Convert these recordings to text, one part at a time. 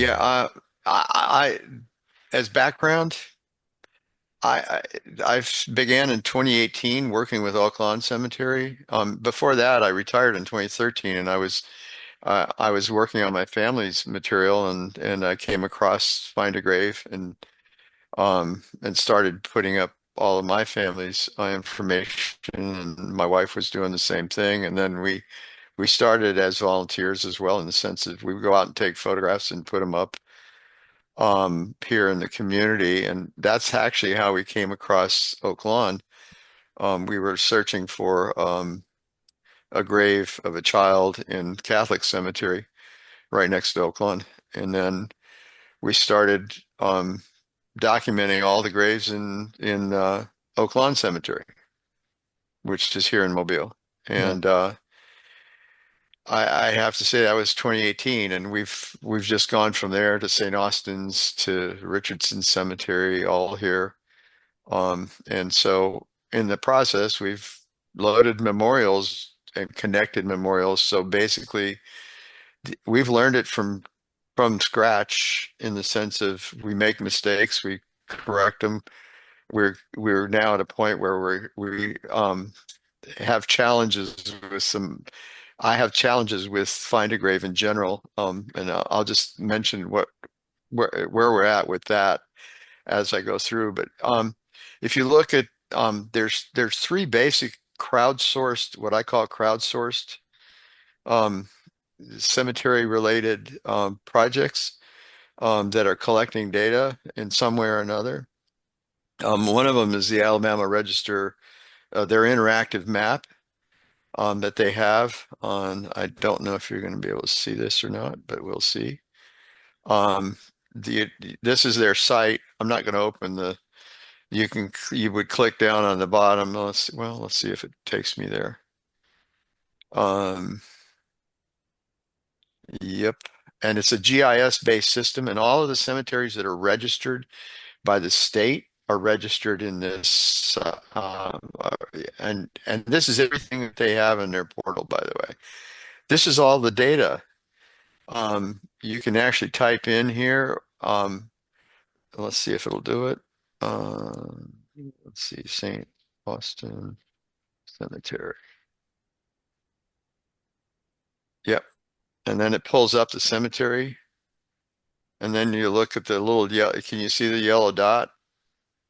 Yeah, I as background, I began in 2018 working with Oak Lawn Cemetery. Before that, I retired in 2013, and I was working on my family's material, and I came across Find a Grave and started putting up all of my family's information, and my wife was doing the same thing, and then we started as volunteers as well in the sense that we would go out and take photographs and put them up here in the community. And that's actually how we came across Oak Lawn. We were searching for a grave of a child in Catholic cemetery right next to Oak Lawn. And then we started documenting all the graves in Oak Lawn Cemetery, which is here in Mobile. Yeah. And I have to say that was 2018, and we've just gone from there to St. Austin's to Richardson Cemetery, all here. And so in the process, we've loaded memorials and connected memorials. So basically, we've learned it from scratch in the sense of we make mistakes, we correct them. We're now at a point where we have challenges with some. I have challenges with Find a Grave in general, and I'll just mention where we're at with that as I go through. But if you look at there's three basic crowdsourced, what I call crowdsourced um, cemetery related projects that are collecting data in some way or another. One of them is the Alabama Register, their interactive map that they have on. I don't know if you're going to be able to see this or not, but we'll see. Um, the this is their site. I'm not going to open the. You would click down on the bottom. Let's see if it takes me there. Um, yep. And it's a GIS based system, and all of the cemeteries that are registered by the state are registered in this. And this is everything that they have in their portal, by the way. This is all the data. You can actually type in here. Let's see if it'll do it. Let's see, St. Austin Cemetery. Yep. And then it pulls up the cemetery. And then you look at the little yellow, can you see the yellow dot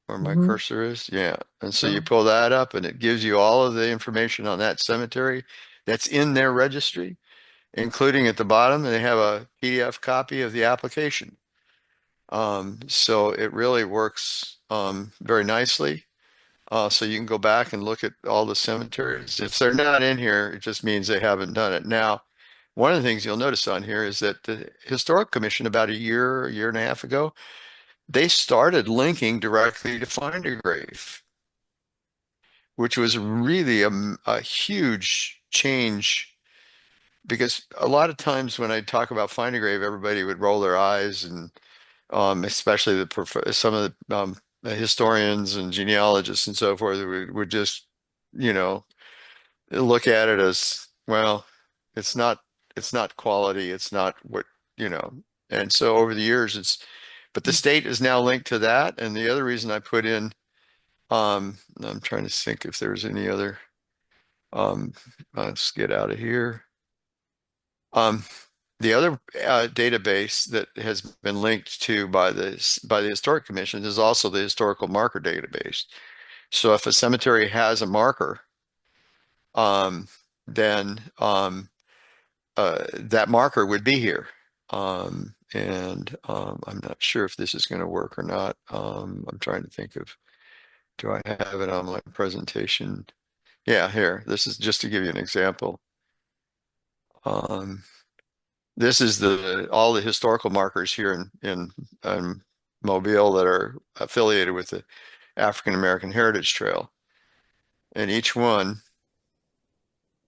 where my Hmm. cursor is? Yeah. And so you Yeah. pull that up and it gives you all of the information on that cemetery that's in their registry, including at the bottom, they have a PDF copy of the application. So it really works very nicely. So you can go back and look at all the cemeteries. If they're not in here, it just means they haven't done it. Now, one of the things you'll notice on here is that the Historic Commission about a year and a half ago, they started linking directly to Find a Grave, which was really a huge change because a lot of times when I talk about Find a Grave, everybody would roll their eyes and especially some of the historians and genealogists and so forth would just, you know, look at it as, well, it's not it's not quality, it's not what, you know. And so over the years but the state is now linked to that. And the other reason I put in I'm trying to think if there's any other um let's get out of here. Um the other database that has been linked to by the Historic Commission is also the Historical Marker Database. So if a cemetery has a marker, um, then that marker would be here. And I'm not sure if this is going to work or not. I'm trying to think of, do I have it on my presentation? Yeah, here. This is just to give you an example. Um, this is the all the historical markers here in Mobile that are affiliated with the African American Heritage Trail, and each one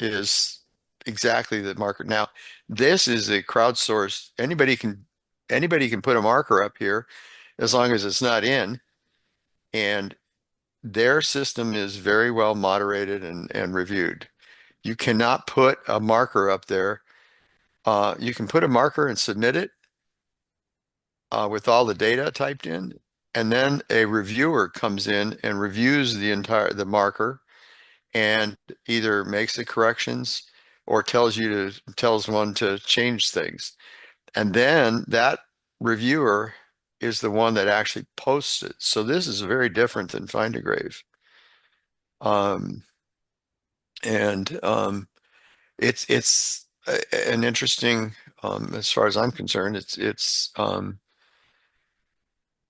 is exactly the marker. Now, this is a crowdsourced. Anybody can put a marker up here as long as it's not in, and their system is very well moderated and reviewed. You cannot put a marker up there. You can put a marker and submit it, with all the data typed in, and then a reviewer comes in and reviews the marker and either makes the corrections or tells one to change things. And then that reviewer is the one that actually posts it. So this is very different than Find a Grave. Um, and it's an interesting, as far as I'm concerned,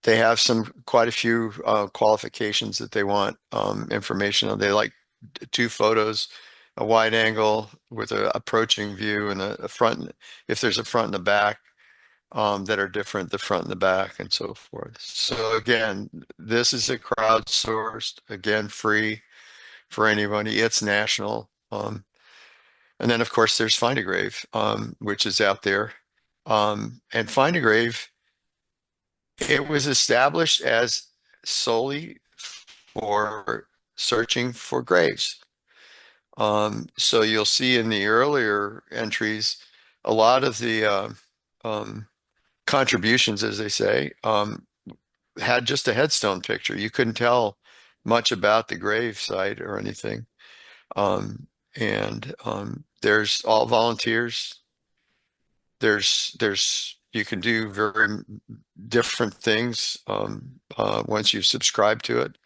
they have quite a few qualifications that they want information on. They like two photos, a wide angle with an approaching view and a front, if there's a front and a back, that are different, the front and the back and so forth. So again, this is a crowdsourced, again, free for anybody. It's national. And then of course there's Find a Grave, which is out there. And Find a Grave, it was established as solely for searching for graves. So you'll see in the earlier entries, a lot of the um, contributions, as they say, had just a headstone picture. You couldn't tell much about the grave site or anything. And there's all volunteers. There's you can do very different things once you subscribe to it.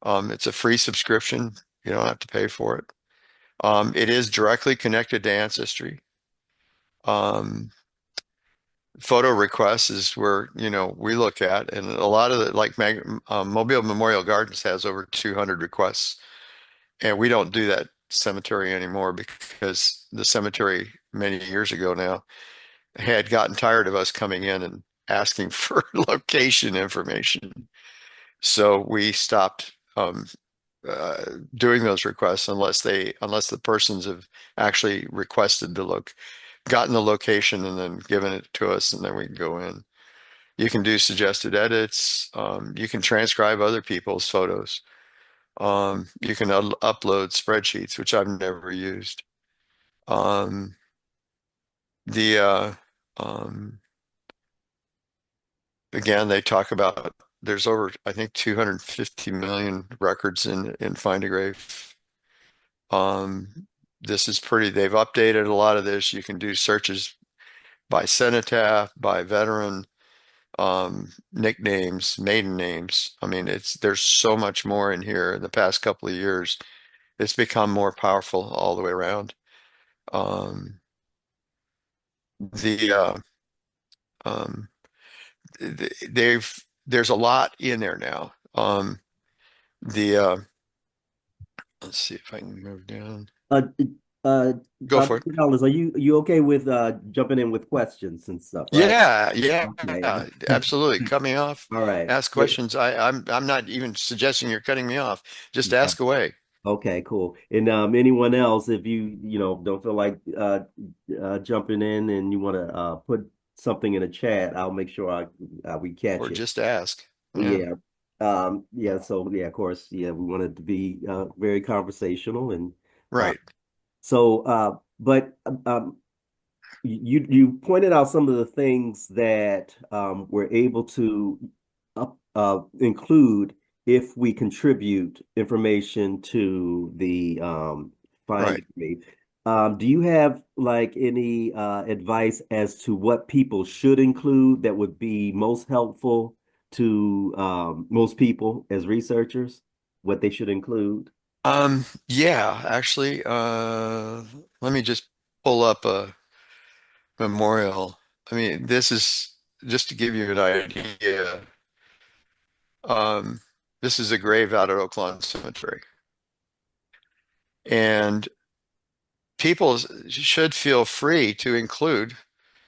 It's a free subscription. You don't have to pay for it. It is directly connected to Ancestry. Um, Photo requests is where, we look at, and a lot of the, like Mobile Memorial Gardens has over 200 requests, and we don't do that cemetery anymore because the cemetery many years ago now had gotten tired of us coming in and asking for location information. So we stopped doing those requests unless the persons have actually requested gotten the location and then given it to us, and then we can go in. You can do suggested edits. You can transcribe other people's photos. You can upload spreadsheets, which I've never used. Um, the um, Again, they talk about there's over, I think, 250 million records in Find a Grave. This is pretty, they've updated a lot of this. You can do searches by cenotaph, by veteran, nicknames, maiden names. I mean, there's so much more in here in the past couple of years. It's become more powerful all the way around. Um, the um, there's a lot in there now. The Let's see if I can move down. Uh, uh, Go for it. Dr. Ellis, are you okay with jumping in with questions and stuff, right? Yeah, yeah, Okay. absolutely. Cut me off. All right. Ask questions. I'm not even suggesting you're cutting me off. Just Yeah. ask away. Okay, cool. And anyone else, if don't feel like jumping in and you want to put something in a chat, I'll make sure we catch Or it. just ask. Yeah, Yeah. Yeah, so yeah, of course, yeah, we wanted to be very conversational and uh right. but you pointed out some of the things that we're able to include if we contribute information to the Right. Find Me. Do you have like any advice as to what people should include that would be most helpful to most people as researchers? What they should include? Yeah, actually, let me just pull up a memorial. I mean, this is just to give you an idea. Um, this is a grave out at Oak Lawn Cemetery. And people should feel free to include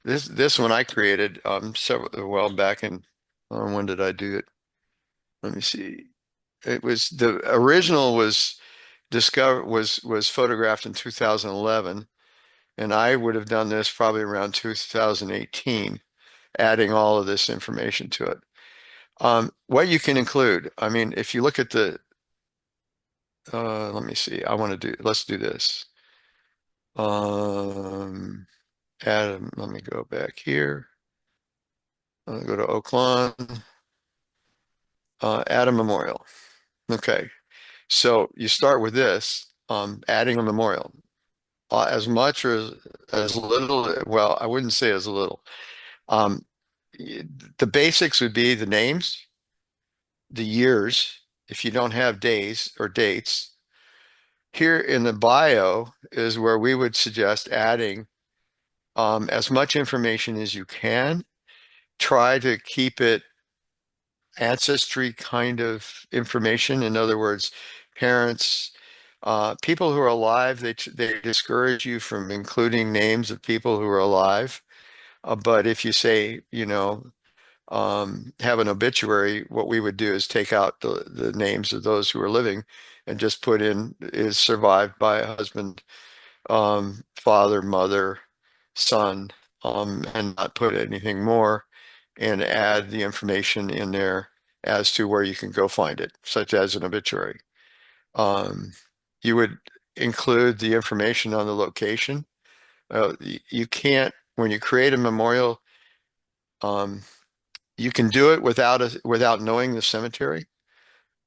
this one I created several well back in when did I do it? Let me see. It was the original was discovered was photographed in 2011, and I would have done this probably around 2018, adding all of this information to it. What you can include, I mean, if you look at let me see, let's do this. Um, Adam, let me go back here. I'll go to Oak Lawn, add a memorial. Okay, so you start with this, adding a memorial. As much or as little, well, I wouldn't say as little. Um, the basics would be the names, the years, if you don't have days or dates. Here in the bio is where we would suggest adding as much information as you can. Try to keep it ancestry kind of information. In other words, parents, people who are alive, they discourage you from including names of people who are alive. But if you say, have an obituary, what we would do is take out the names of those who are living and just put in is survived by a husband, father, mother, son, and not put anything more and add the information in there as to where you can go find it, such as an obituary. Um, you would include the information on the location. You can't, when you create a memorial, um, you can do it without knowing the cemetery.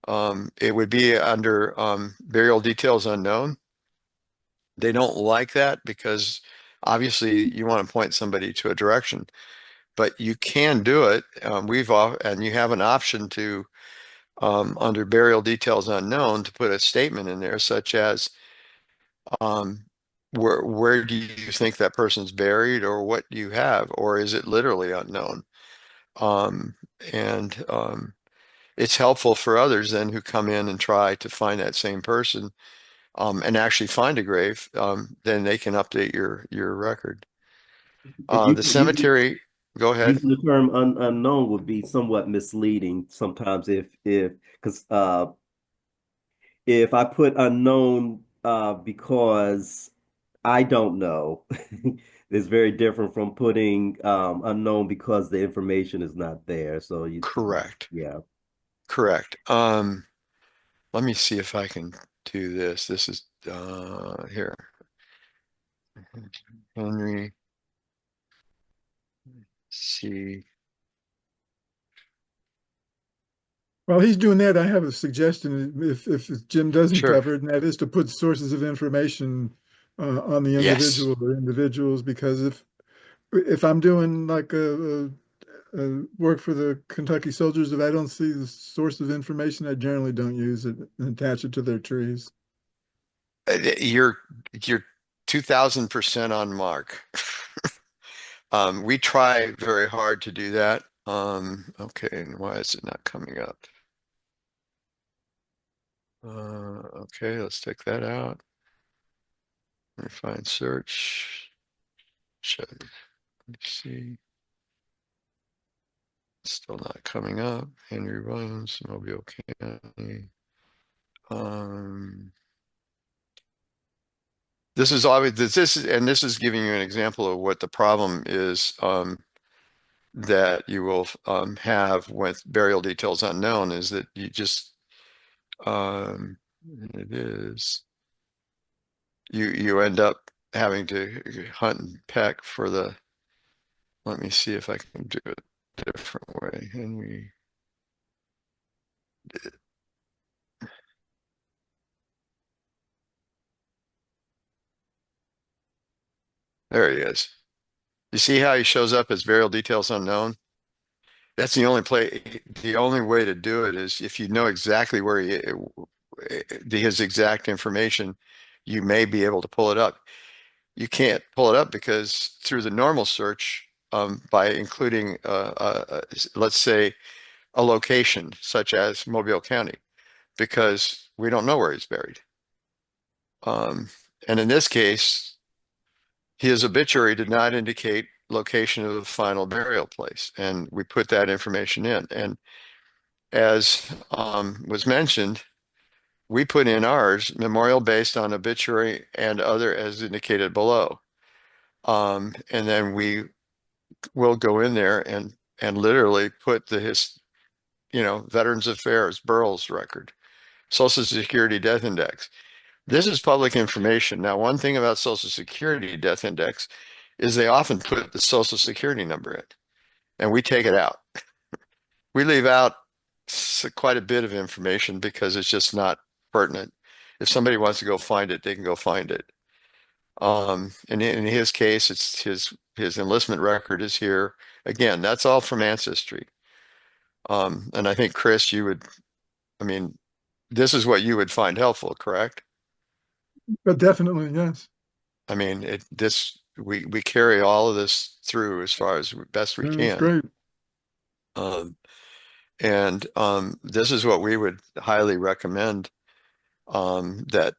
It would be under burial details unknown. They don't like that because obviously you want to point somebody to a direction, but you can do it. And you have an option to under burial details unknown to put a statement in there such as um, where do you think that person's buried or what do you have or is it literally unknown? Um, and it's helpful for others then who come in and try to find that same person and actually find a grave, then they can update your record. The Usually, cemetery, go ahead. using the term unknown would be somewhat misleading sometimes if because if I put unknown because I don't know, it's very different from putting unknown because the information is not there. So Correct. yeah. Correct. Let me see if I can do this. This is here. Henry C. While he's doing that, I have a suggestion if Jim doesn't Sure. cover it, and that is to put sources of information on the Yes. individual or individuals, because if I'm doing like a work for the Kentucky Soldiers, if I don't see the source of information, I generally don't use it and attach it to their trees. You're 2000% on mark. We try very hard to do that. Okay, and why is it not coming up? Okay, let's take that out. Refine search. Should, let me see. Still not coming up. Henry Williams, Mobile County. Um, this is obvious. This is giving you an example of what the problem is that you will have with burial details unknown is that you just it is you end up having to hunt and peck for the. Let me see if I can do it a different way. Henry. There he is. You see how he shows up as burial details unknown? That's the only way to do it is if you know exactly where his exact information, you may be able to pull it up. You can't pull it up because through the normal search, by including, let's say, a location such as Mobile County, because we don't know where he's buried. Um, and in this case, his obituary did not indicate location of the final burial place, and we put that information in. And as was mentioned, we put in ours memorial based on obituary and other as indicated below. And then we will go in there and literally put Veterans Affairs, Burl's record, Social Security Death Index. This is public information. Now, one thing about Social Security Death Index is they often put the Social Security number in. and we take it out. We leave out quite a bit of information because it's just not pertinent. If somebody wants to go find it, they can go find it. And in his case, it's his enlistment record is here. Again, that's all from Ancestry. And I think Chris, I mean, this is what you would find helpful, correct? But definitely, yes. I mean, we carry all of this through as far as best we Yeah, that's can. great. Um, and this is what we would highly recommend that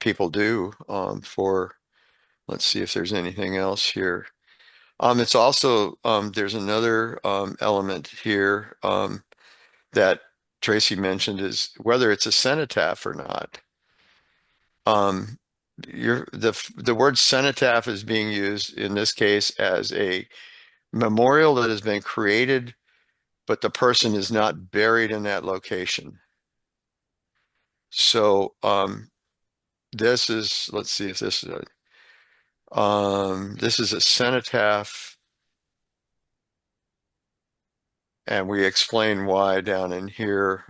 people do for, let's see if there's anything else here. It's also, there's another element here that Tracy mentioned is whether it's a cenotaph or not. The word cenotaph is being used in this case as a memorial that has been created, but the person is not buried in that location. So this is, let's see if this is a cenotaph, and we explain why down in here.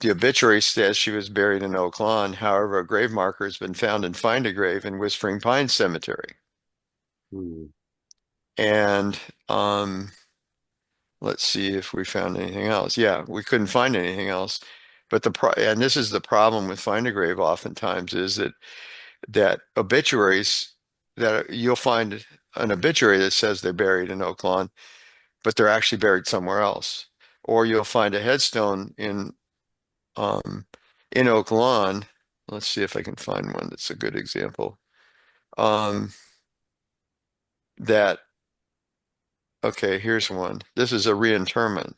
The obituary says she was buried in Oak Lawn. However, a grave marker has been found in Find a Grave in Whispering Pines Cemetery. Hmm. And let's see if we found anything else. Yeah, we couldn't find anything else. But and this is the problem with Find a Grave oftentimes is that obituaries that you'll find an obituary that says they're buried in Oak Lawn, but they're actually buried somewhere else. Or you'll find a headstone um, in Oak Lawn. Let's see if I can find one that's a good example. Um, that, okay, here's one. This is a reinterment.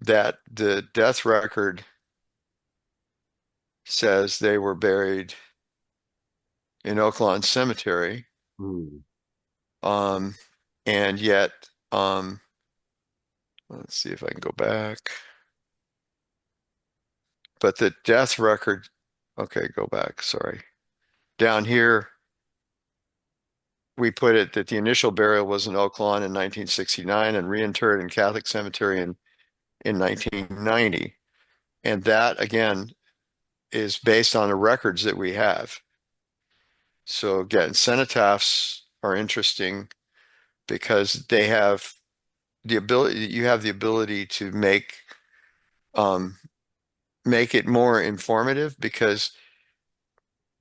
That the death record says they were buried in Oak Lawn Cemetery. Hmm. Um, and yet, let's see if I can go back. But the death record, okay, go back, sorry. Down here, we put it that the initial burial was in Oak Lawn in 1969 and reinterred in Catholic Cemetery in 1990. And that, again, is based on the records that we have. So again, cenotaphs are interesting because they have the ability, you have the ability to um, make it more informative because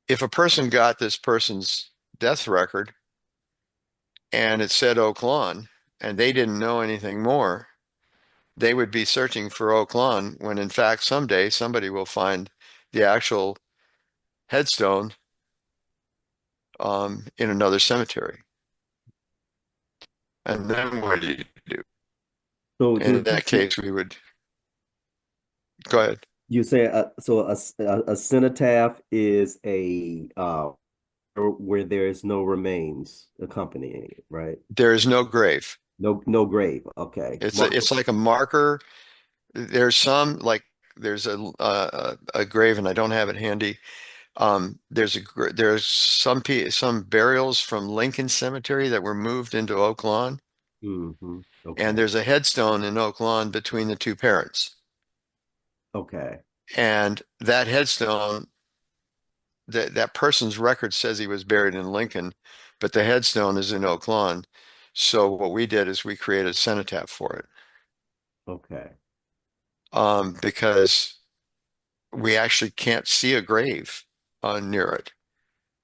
if a person got this person's death record and it said Oak Lawn and they didn't know anything more, they would be searching for Oak Lawn when in fact someday somebody will find the actual headstone in another cemetery. And then what do you do? So And do in that case, we would go ahead. you say a cenotaph is a where there is no remains accompanying it, right? There is no grave. No grave. Okay. It's like a marker. There's some like there's a grave, and I don't have it handy. There's some burials from Lincoln Cemetery that were moved into Oak Lawn, Hmm. and Okay. there's a headstone in Oak Lawn between the two parents. Okay. And that headstone, that person's record says he was buried in Lincoln, but the headstone is in Oak Lawn. So what we did is we created a cenotaph for it, Okay. because we actually can't see a grave near it.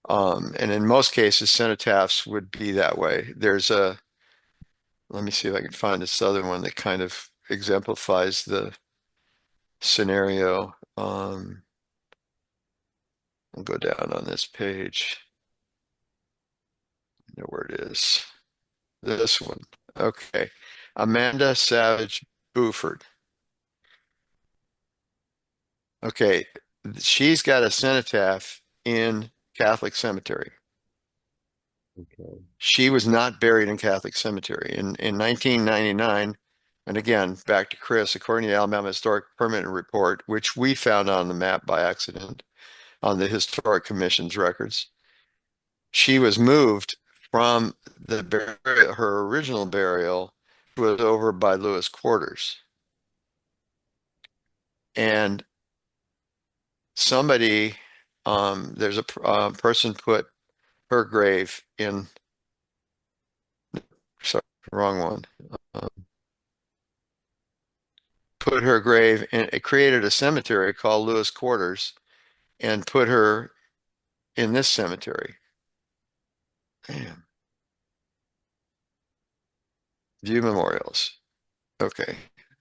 And in most cases, cenotaphs would be that way. Let me see if I can find this other one that kind of exemplifies the scenario. I'll go down on this page. I know where it is. This one. Okay. Amanda Savage Buford. Okay. She's got a cenotaph in Catholic Cemetery. Okay. She was not buried in Catholic Cemetery. In 1999, and again, back to Chris, according to the Alabama Historic Permanent Report, which we found on the map by accident on the Historic Commission's records, she was moved from her original burial was over by Lewis Quarters. And somebody, there's a person put her grave in, sorry, wrong one. Um, Put her grave in, it created a cemetery called Lewis Quarters and put her in this cemetery. Damn. View memorials. Okay.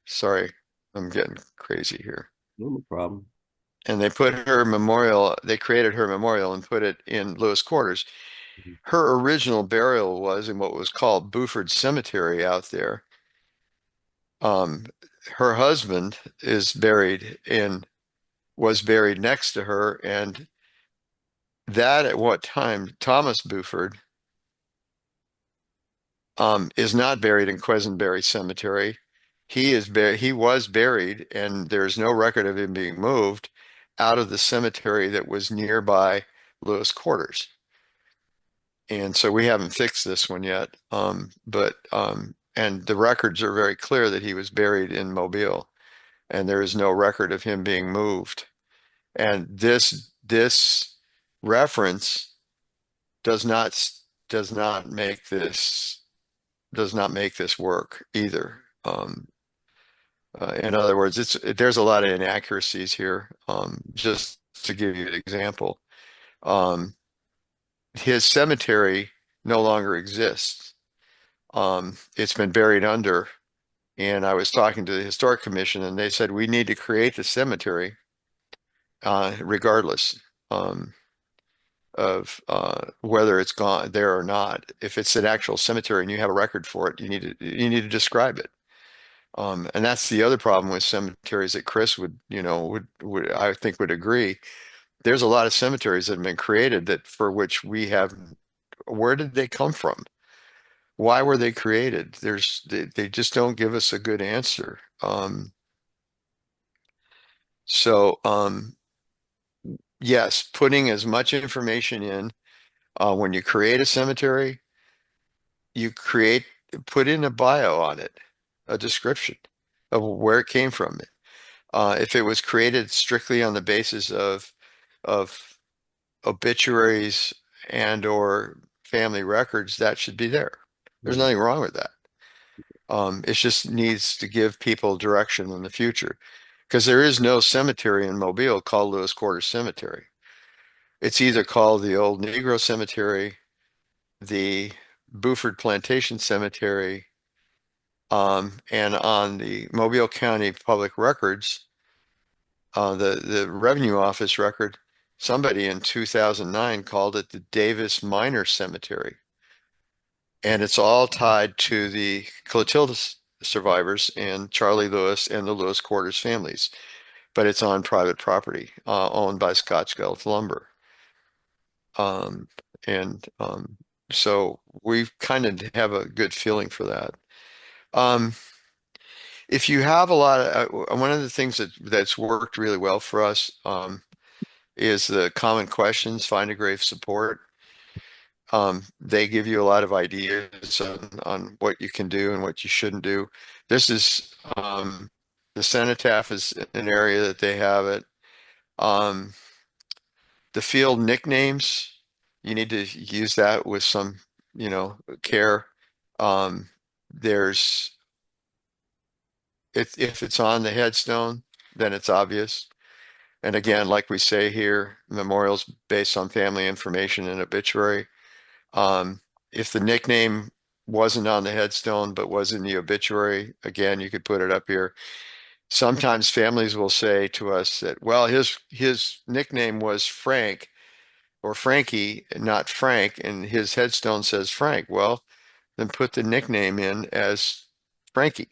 Sorry, I'm getting crazy here. No problem. And they put her memorial, they created her memorial and put it in Lewis Quarters. Mhm. Her original burial was in what was called Buford Cemetery out there. Um, Her husband was buried next to her, and that at what time, Thomas Buford, is not buried in Quesenberry Cemetery. He was buried, and there's no record of him being moved out of the cemetery that was nearby Lewis Quarters. And so we haven't fixed this one yet. And the records are very clear that he was buried in Mobile, and there is no record of him being moved. And this reference does not does not make this does not make this work either. In other words, there's a lot of inaccuracies here. Just to give you an example, um, his cemetery no longer exists. It's been buried under, and I was talking to the Historic Commission, and they said we need to create the cemetery, regardless of whether it's gone there or not. If it's an actual cemetery and you have a record for it, you need to describe it. And that's the other problem with cemeteries that Chris would I think would agree. There's a lot of cemeteries that have been created that for which we have, where did they come from? Why were they created? They just don't give us a good answer. So yes, putting as much information in when you create a cemetery, you put in a bio on it, a description of where it came from. If it was created strictly on the basis of obituaries and or family records, that should be there. There's Mhm. nothing wrong with that. It just needs to give people direction in the future, because there is no cemetery in Mobile called Lewis Quarters Cemetery. It's either called the Old Negro Cemetery, the Buford Plantation Cemetery, and on the Mobile County Public Records, the Revenue Office record, somebody in 2009 called it the Davis Minor Cemetery. And it's all tied to the Clotilda survivors and Charlie Lewis and the Lewis Quarters families. But it's on private property, owned by Scottsbelt Lumber. Um, and so we kind of have a good feeling for that. Um, if you have a lot of, one of the things that's worked really well for us, is the common questions, find a grave support. They give you a lot of ideas on what you can do and what you shouldn't do. This is the cenotaph is an area that they have it. Um, the field nicknames, you need to use that with some, care. Um, there's if it's on the headstone, then it's obvious. And again, like we say here, memorials based on family information and obituary. Um, if the nickname wasn't on the headstone but was in the obituary, again, you could put it up here. Sometimes families will say to us that, well, his nickname was Frank or Frankie, not Frank, and his headstone says Frank. Well, then put the nickname in as Frankie.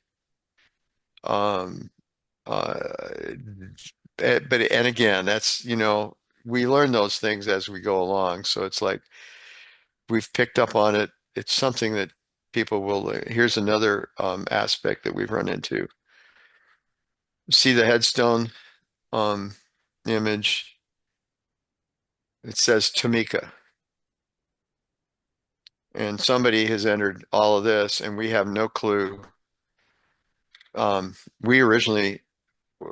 Um, uh, and again, that's, we learn those things as we go along. So it's like we've picked up on it. It's something that people will, here's another aspect that we've run into. See the headstone image. It says Tamika. and somebody has entered all of this and we have no clue. We originally,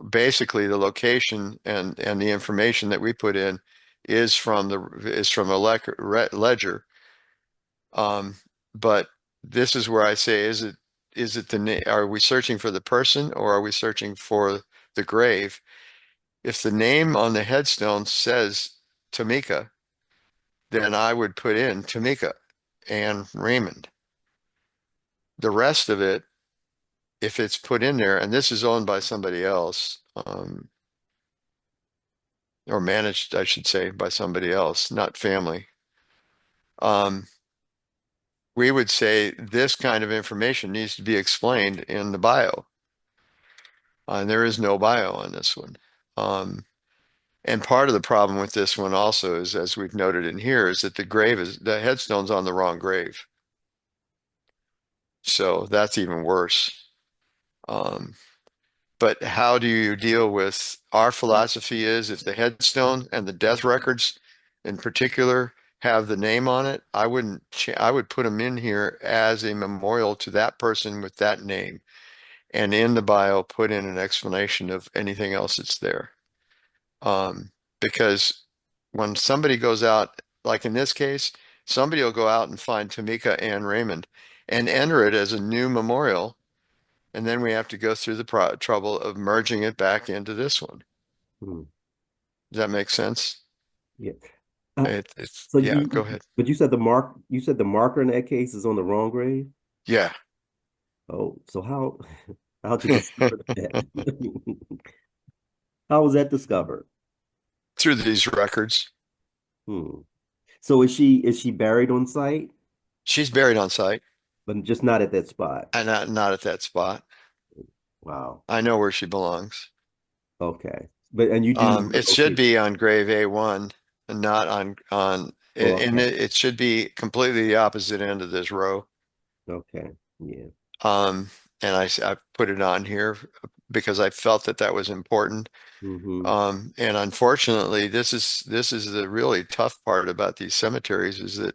basically the location and the information that we put in is from a ledger. But this is where I say, is it are we searching for the person or are we searching for the grave? If the name on the headstone says Tamika, then I would put in Tamika and Raymond. The rest of it, if it's put in there, and this is owned by somebody else, or managed, I should say, by somebody else, not family. We would say this kind of information needs to be explained in the bio. And there is no bio on this one. And part of the problem with this one also is, as we've noted in here, is that the headstone's on the wrong grave. So that's even worse. But how do you deal with, our philosophy is if the headstone and the death records in particular have the name on it, I would put them in here as a memorial to that person with that name. And in the bio, put in an explanation of anything else that's there. Because when somebody goes out, like in this case, somebody will go out and find Tamika Ann Raymond and enter it as a new memorial. And then we have to go through the trouble of merging it back into this one. Hmm. Does that make sense? Yeah. It's, So yeah, go ahead. but you said you said the marker in that case is on the wrong grave? Yeah. Oh, so how'd you discover that? How was that discovered? Through these records. Hmm. So is she buried on site, She's buried on site but just not at that spot? and not at that spot. Wow. I know where she belongs. Okay. But and you do know the It should location. be on grave A1 and not Oh, and okay. it should be completely the opposite end of this row. Okay. Yeah. Um, and I put it on here because I felt that that was important. Mm-hmm. And unfortunately, this is the really tough part about these cemeteries is that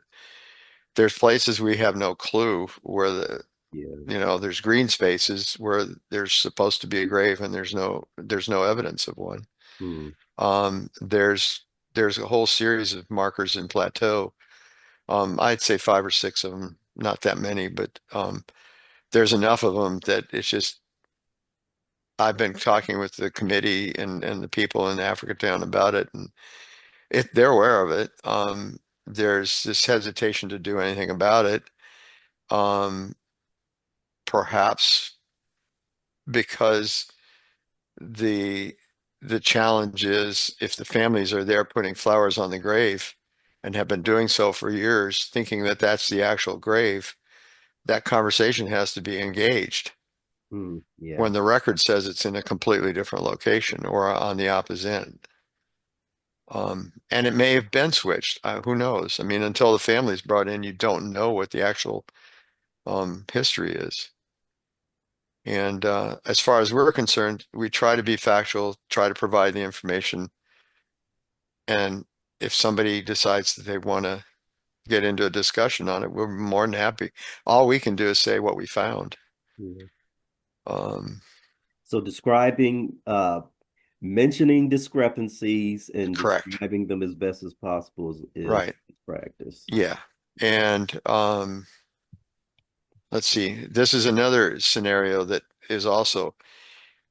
there's places we have no clue where Yeah. there's green spaces where there's supposed to be a grave and there's no evidence of one. Hmm. There's a whole series of markers in Plateau. I'd say 5 or 6 of them, not that many, but there's enough of them that it's just, I've been talking with the committee and the people in Africatown about it, and they're aware of it. There's this hesitation to do anything about it. Perhaps because the the challenge is if the families are there putting flowers on the grave and have been doing so for years, thinking that that's the actual grave, that conversation has to be engaged Hmm. Yeah. when the record says it's in a completely different location or on the opposite end. And it may have been switched. Who knows? I mean, until the family's brought in, you don't know what the actual history is. And as far as we're concerned, we try to be factual, try to provide the information. And if somebody decides that they want to get into a discussion on it, we're more than happy. All we can do is say what we found. Yeah. Um, So mentioning discrepancies and correct. describing them as best as possible is Right. practice. Yeah. And let's see. This is another scenario that is also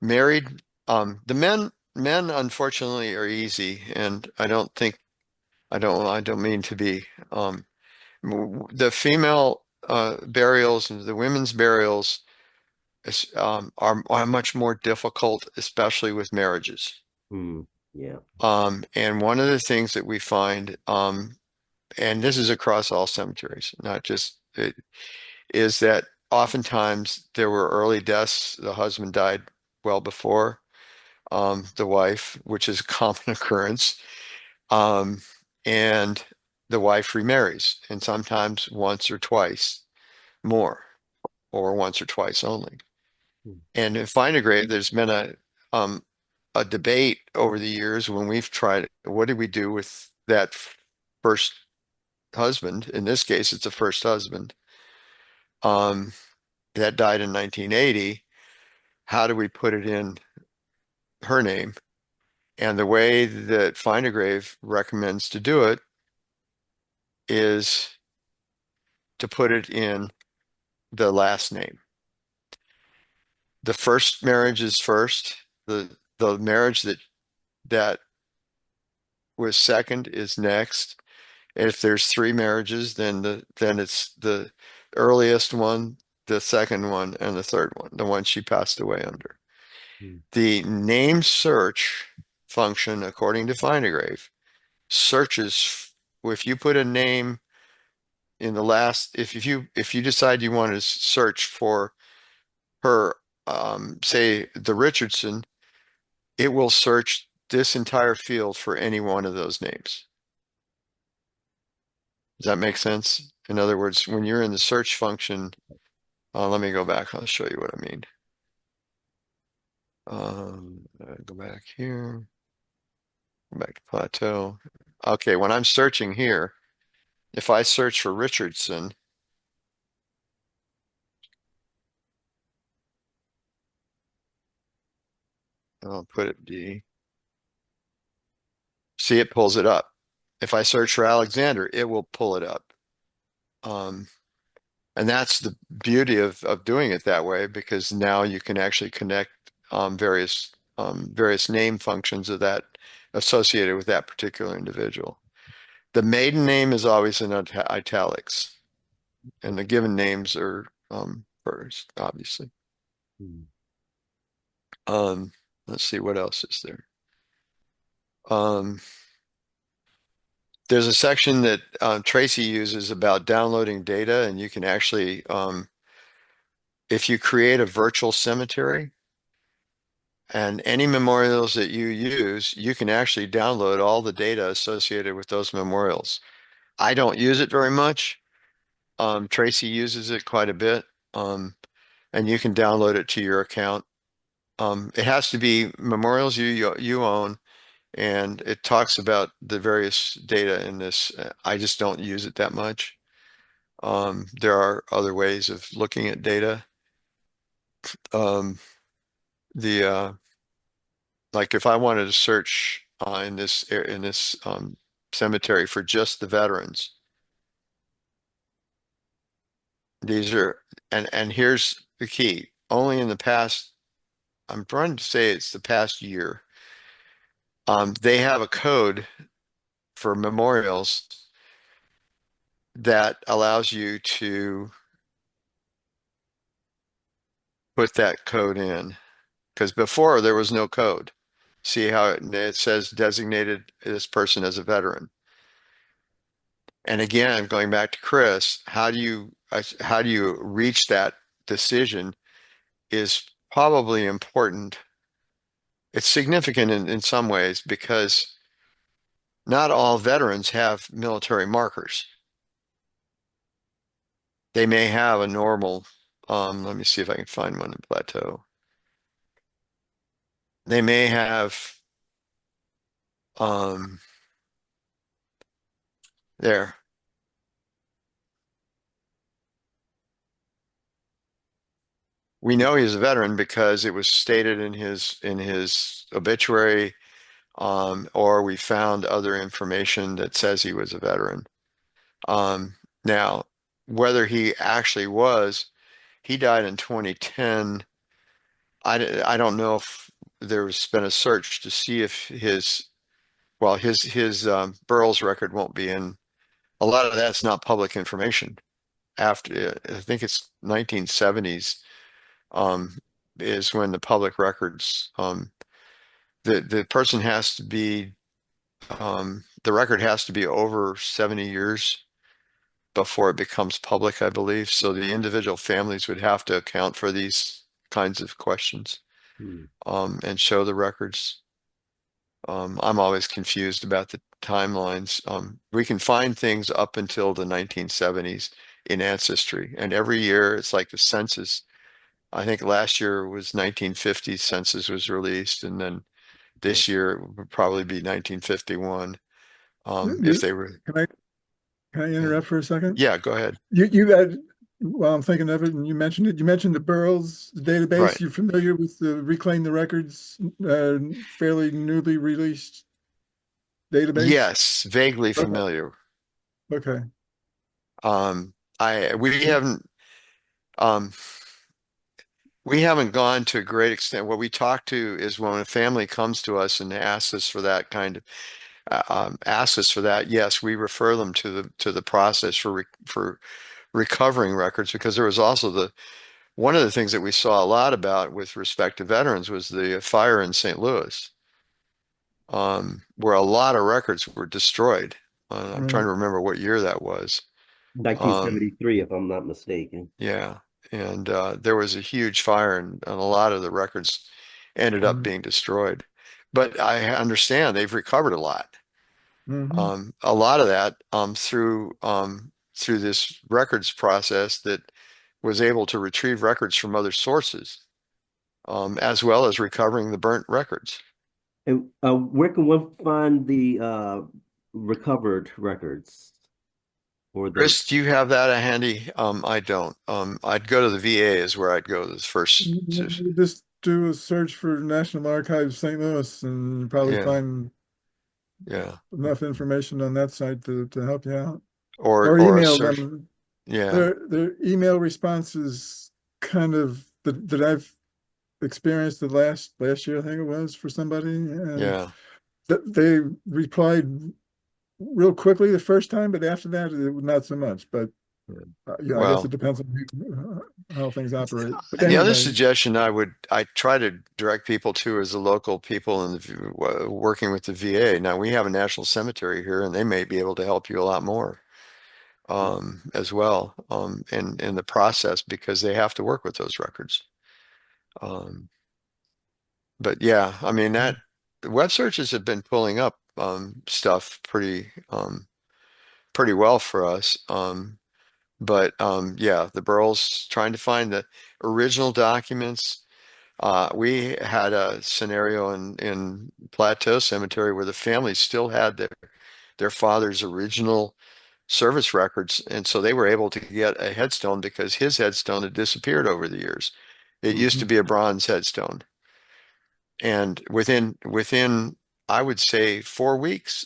married. The men unfortunately are easy, and I don't mean to be. The female burials and the women's burials are much more difficult, especially with marriages. Hmm. Yeah. And one of the things that we find, and this is across all cemeteries, not just it, is that oftentimes there were early deaths. The husband died well before the wife, which is a common occurrence. Um, and the wife remarries, and sometimes once or twice more, or once or twice only. Hmm. And in Find a Grave, there's been a debate over the years when we've tried, what do we do with that first husband, in this case, it's a first husband, um, that died in 1980. How do we put it in her name? And the way that Find a Grave recommends to do it is to put it in the last name. The first marriage is first. The marriage that was second is next. If there's three marriages, then it's the earliest one, the second one, and the third one, the one she passed away under. Hmm. The name search function, according to Find a Grave, searches if you put a name in the last, if you decide you want to search for her, say the Richardson, it will search this entire field for any one of those names. Does that make sense? In other words, when you're in the search function, let me go back. I'll show you what I mean. Go back here, go back to Plateau. Okay, when I'm searching here, if I search for Richardson, I'll put it D. See, it pulls it up. If I search for Alexander, it will pull it up. And that's the beauty of doing it that way, because now you can actually connect various name functions of that associated with that particular individual. The maiden name is always in italics, and the given names are first, obviously. Hmm. Let's see, what else is there? There's a section that Tracy uses about downloading data, and you can actually, if you create a virtual cemetery, and any memorials that you use, you can actually download all the data associated with those memorials. I don't use it very much. Tracy uses it quite a bit, and you can download it to your account. It has to be memorials you own, and it talks about the various data in this. I just don't use it that much. There are other ways of looking at data. The like if I wanted to search in this cemetery for just the veterans, these are and here's the key. Only in the past, I'm trying to say it's the past year, they have a code for memorials that allows you to put that code in, because before there was no code. See how it says designated this person as a veteran. And again, going back to Chris, how do you reach that decision is probably important. It's significant in some ways, because not all veterans have military markers. They may have a normal, let me see if I can find one in Plateau. They may have, there. We know he's a veteran because it was stated in his obituary, or we found other information that says he was a veteran. Now, whether he actually was, he died in 2010. I don't know if there's been a search to see if his Burroughs record won't be in. A lot of that's not public information. After I think it's 1970s, is when the public records, the person has to be, the record has to be over 70 years before it becomes public, I believe. So the individual families would have to account for these kinds of questions, Hmm. and show the records. I'm always confused about the timelines. We can find things up until the 1970s in Ancestry, and every year it's like the census. I think last year was 1950 census was released, and then this year it would probably be 1951. If Do- they were, Can I Can I interrupt for a second? Yeah, go ahead. You had, while I'm thinking of it, and you mentioned it, you mentioned the Burroughs database. Right. You're familiar with the Reclaim the Records, fairly newly released database? Yes, vaguely Okay. familiar. Okay. We um, we haven't gone to a great extent. What we talk to is when a family comes to us and asks us for that kind of asks us for that. Yes, we refer them to the process for recovering records because there was also the one of the things that we saw a lot about with respect to veterans was the fire in St. Louis, where a lot of records were destroyed. I'm trying Right. to remember what year that was. Um, 1973, if I'm not mistaken. yeah, and there was a huge fire, and a lot of the records ended up Mhm. being destroyed. But I understand they've recovered a lot. Mhm. A lot of that through this records process that was able to retrieve records from other sources, as well as recovering the burnt records. And where can one find the recovered records or the Chris, do you have that handy? I don't. I'd go to the VA is where I'd go this first. You just do a search for National Archives St. Louis and you probably Yeah, find yeah. enough information on that site to help you out. Or Or or a email search. them. Yeah, Their email response is kind of that I've experienced the last year, I think it was, for somebody, and yeah. that they replied real quickly the first time, but after that, not so much. But yeah, I guess it Well, depends on how things operate. But the other anyway, suggestion I try to direct people to is the local people in working with the VA. Now we have a national cemetery here, and they may be able to help you a lot more as well in the process because they have to work with those records. Um, but yeah, I mean that web searches have been pulling up stuff pretty well for us. But yeah, the Burrells trying to find the original documents. We had a scenario in Plateau Cemetery where the family still had their father's original service records, and so they were able to get a headstone because his headstone had disappeared over the years. It used to Mhm. be a bronze headstone, and within I would say 4 weeks,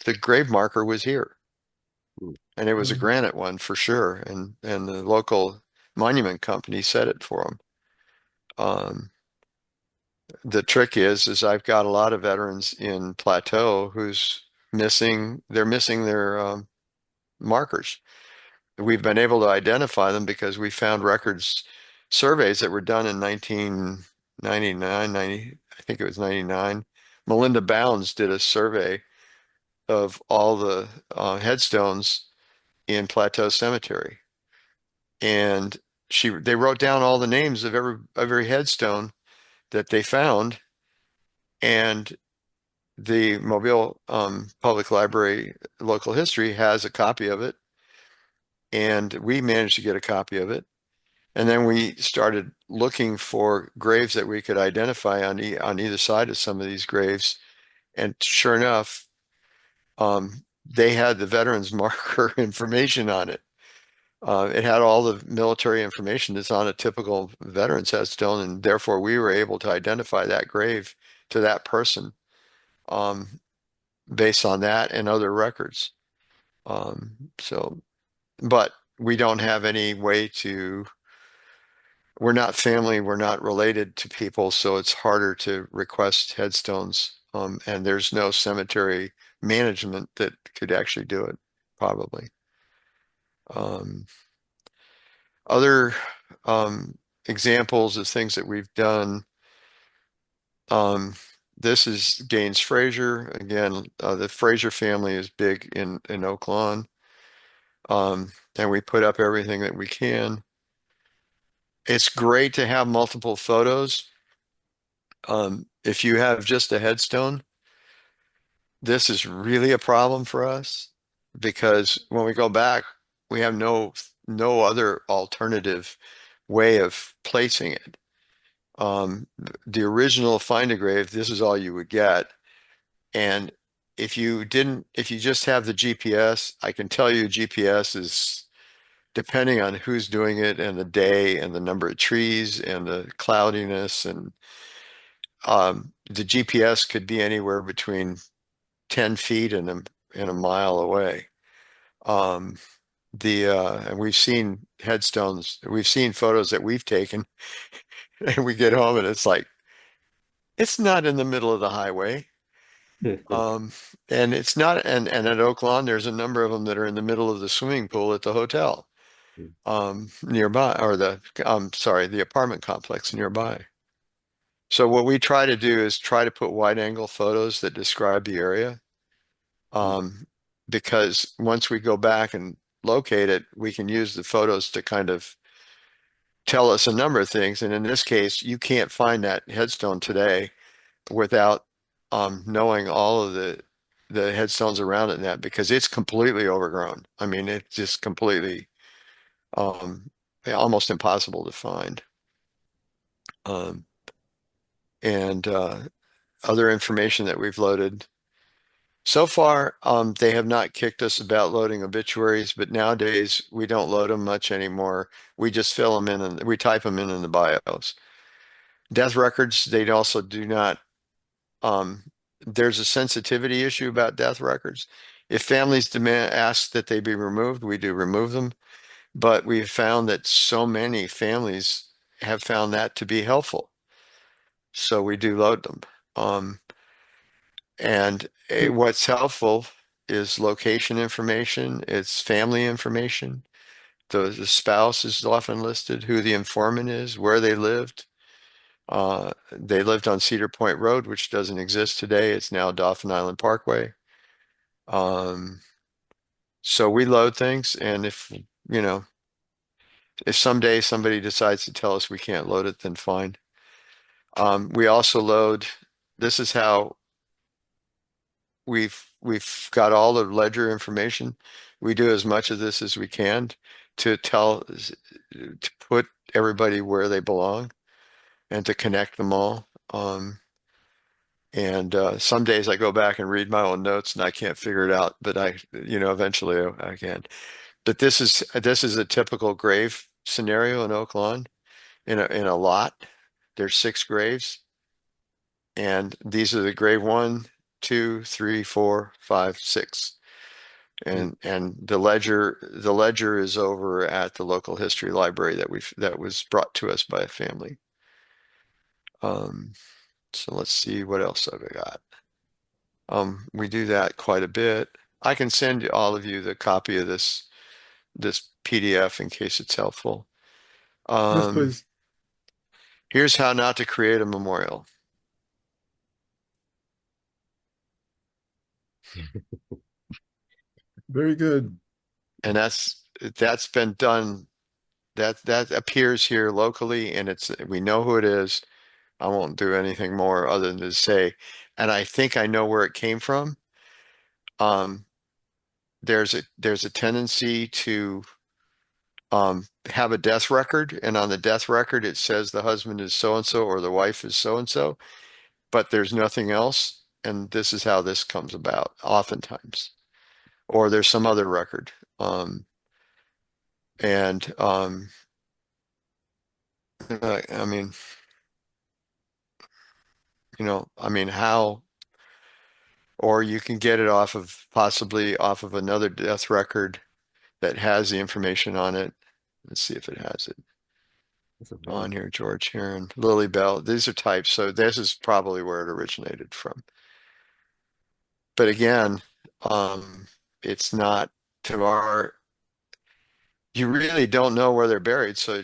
the grave marker was here, and it was a granite one for sure, and the local monument company set it for him. The trick is I've got a lot of veterans in Plateau they're missing their markers. We've been able to identify them because we found surveys that were done in 1999, 90, I think it was 99. Melinda Bounds did a survey of all the headstones in Plateau Cemetery. And they wrote down all the names of every headstone that they found. And the Mobile Public Library Local History has a copy of it. And we managed to get a copy of it. And then we started looking for graves that we could identify on either side of some of these graves. And sure enough, they had the veterans marker information on it. It had all the military information that's on a typical veteran's headstone, and therefore we were able to identify that grave to that person um, based on that and other records. So, but we don't have any way we're not family, we're not related to people, so it's harder to request headstones. And there's no cemetery management that could actually do it, probably. Um, other examples of things that we've done. This is Gaines Fraser. Again, the Fraser family is big in Oak Lawn. And we put up everything that we can. It's great to have multiple photos. If you have just a headstone, this is really a problem for us because when we go back, we have no other alternative way of placing it. The original Find a Grave, this is all you would get. And if you just have the GPS, I can tell you GPS is depending on who's doing it and the day and the number of trees and the cloudiness and the GPS could be anywhere between 10 feet and a mile away. Um, and we've seen headstones, we've seen photos that we've taken, and we get home and it's like, it's not in the middle of the highway. Um, and it's not, and at Oak Lawn, there's a number of them that are in the middle of the swimming pool at the hotel, nearby, or sorry, the apartment complex nearby. So what we try to do is try to put wide angle photos that describe the area. Because once we go back and locate it, we can use the photos to kind of tell us a number of things. And in this case, you can't find that headstone today without knowing all of the headstones around it and that, because it's completely overgrown. I mean, it's just completely almost impossible to find. And other information that we've loaded. So far, they have not kicked us about loading obituaries, but nowadays we don't load them much anymore. We just fill them in and we type them in the bios. Death records, they also do not. There's a sensitivity issue about death records. If families ask that they be removed, we do remove them. But we've found that so many families have found that to be helpful. So we do load them. And what's helpful is location information, it's family information. The spouse is often listed, who the informant is, where they lived. They lived on Cedar Point Road, which doesn't exist today. It's now Dauphin Island Parkway. So we load things, and if someday somebody decides to tell us we can't load it, then fine. We also load, this is how we've got all the ledger information. We do as much of this as we can to put everybody where they belong and to connect them all. And some days I go back and read my own notes and I can't figure it out, but eventually I can. But this is a typical grave scenario in Oak Lawn in a lot. There's 6 graves, and these are the grave 1, 2, 3, 4, 5, 6. And the ledger is over at the local history library that was brought to us by a family. So let's see what else I've got. We do that quite a bit. I can send all of you the copy of this PDF in case it's helpful. Yes, please. Here's how not to create a memorial. Very good. And that's been done. That appears here locally, and we know who it is. I won't do anything more other than to say, and I think I know where it came from. There's a tendency to have a death record, and on the death record it says the husband is so and so or the wife is so and so, but there's nothing else, and this is how this comes about oftentimes. Or there's some other record. I mean, how, or you can get it possibly off of another death record that has the information on it. Let's see if it has it on here. George Heron, Lily Bell. These are types, so this is probably where it originated from. But again, it's not you really don't know where they're buried. So,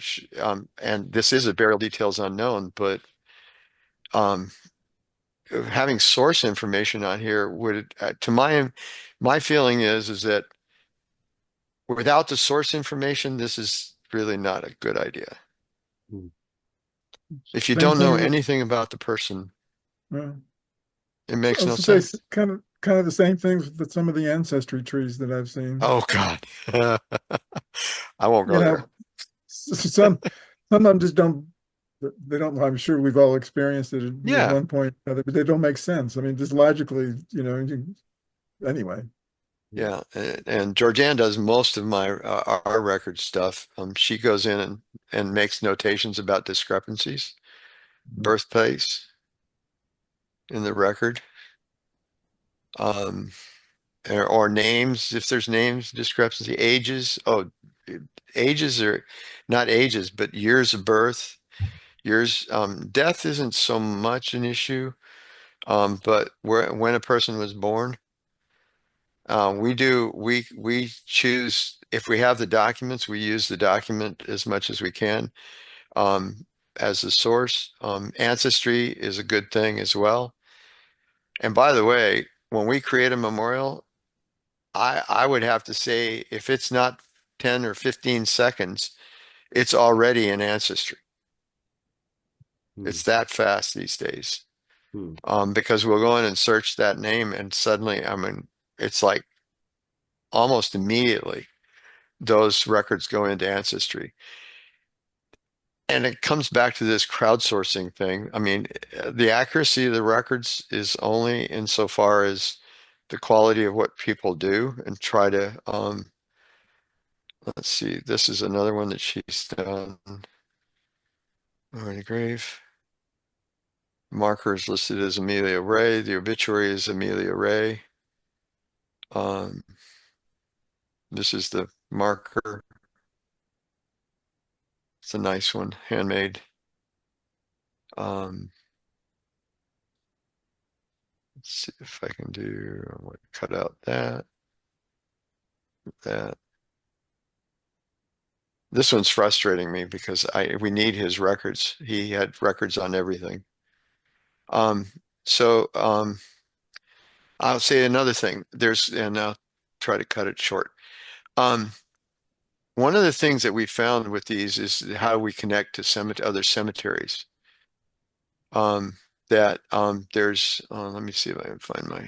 and this is a burial details unknown, but having source information on here would, to my feeling is that without the source information, this is really not a good idea. If you don't know anything about the person, it makes no sense. Kind of the same things with some of the ancestry trees that I've seen. Oh God. I won't go there. Some of them just don't, I'm sure we've all experienced it at one point or another, but they don't make sense. I mean, just logically, anyway. Yeah, and Georgianne does most of my our record stuff. She goes in and makes notations about discrepancies, birthplace in the record, um, or names if there's names discrepancy, ages. Oh, ages are not ages, but years of birth, years. Death isn't so much an issue, but when a person was born. We choose, if we have the documents, we use the document as much as we can um, as the source. Ancestry is a good thing as well. And by the way, when we create a memorial, I would have to say if it's not 10 or 15 seconds, it's already in Ancestry. It's that fast these days. Hmm. Because we'll go in and search that name and suddenly, I mean, it's like almost immediately those records go into Ancestry. And it comes back to this crowdsourcing thing. I mean, the accuracy of the records is only insofar as the quality of what people do and try to, let's see, this is another one that she's done. Already grave. Marker is listed as Amelia Ray. The obituary is Amelia Ray. This is the marker. It's a nice one, handmade. Let's see if I can do, I'm going to cut out that. This one's frustrating me because we need his records. He had records on everything. Um, so I'll say another thing. And I'll try to cut it short. Um, one of the things that we found with these is how we connect to other cemeteries. There's, let me see if I can find my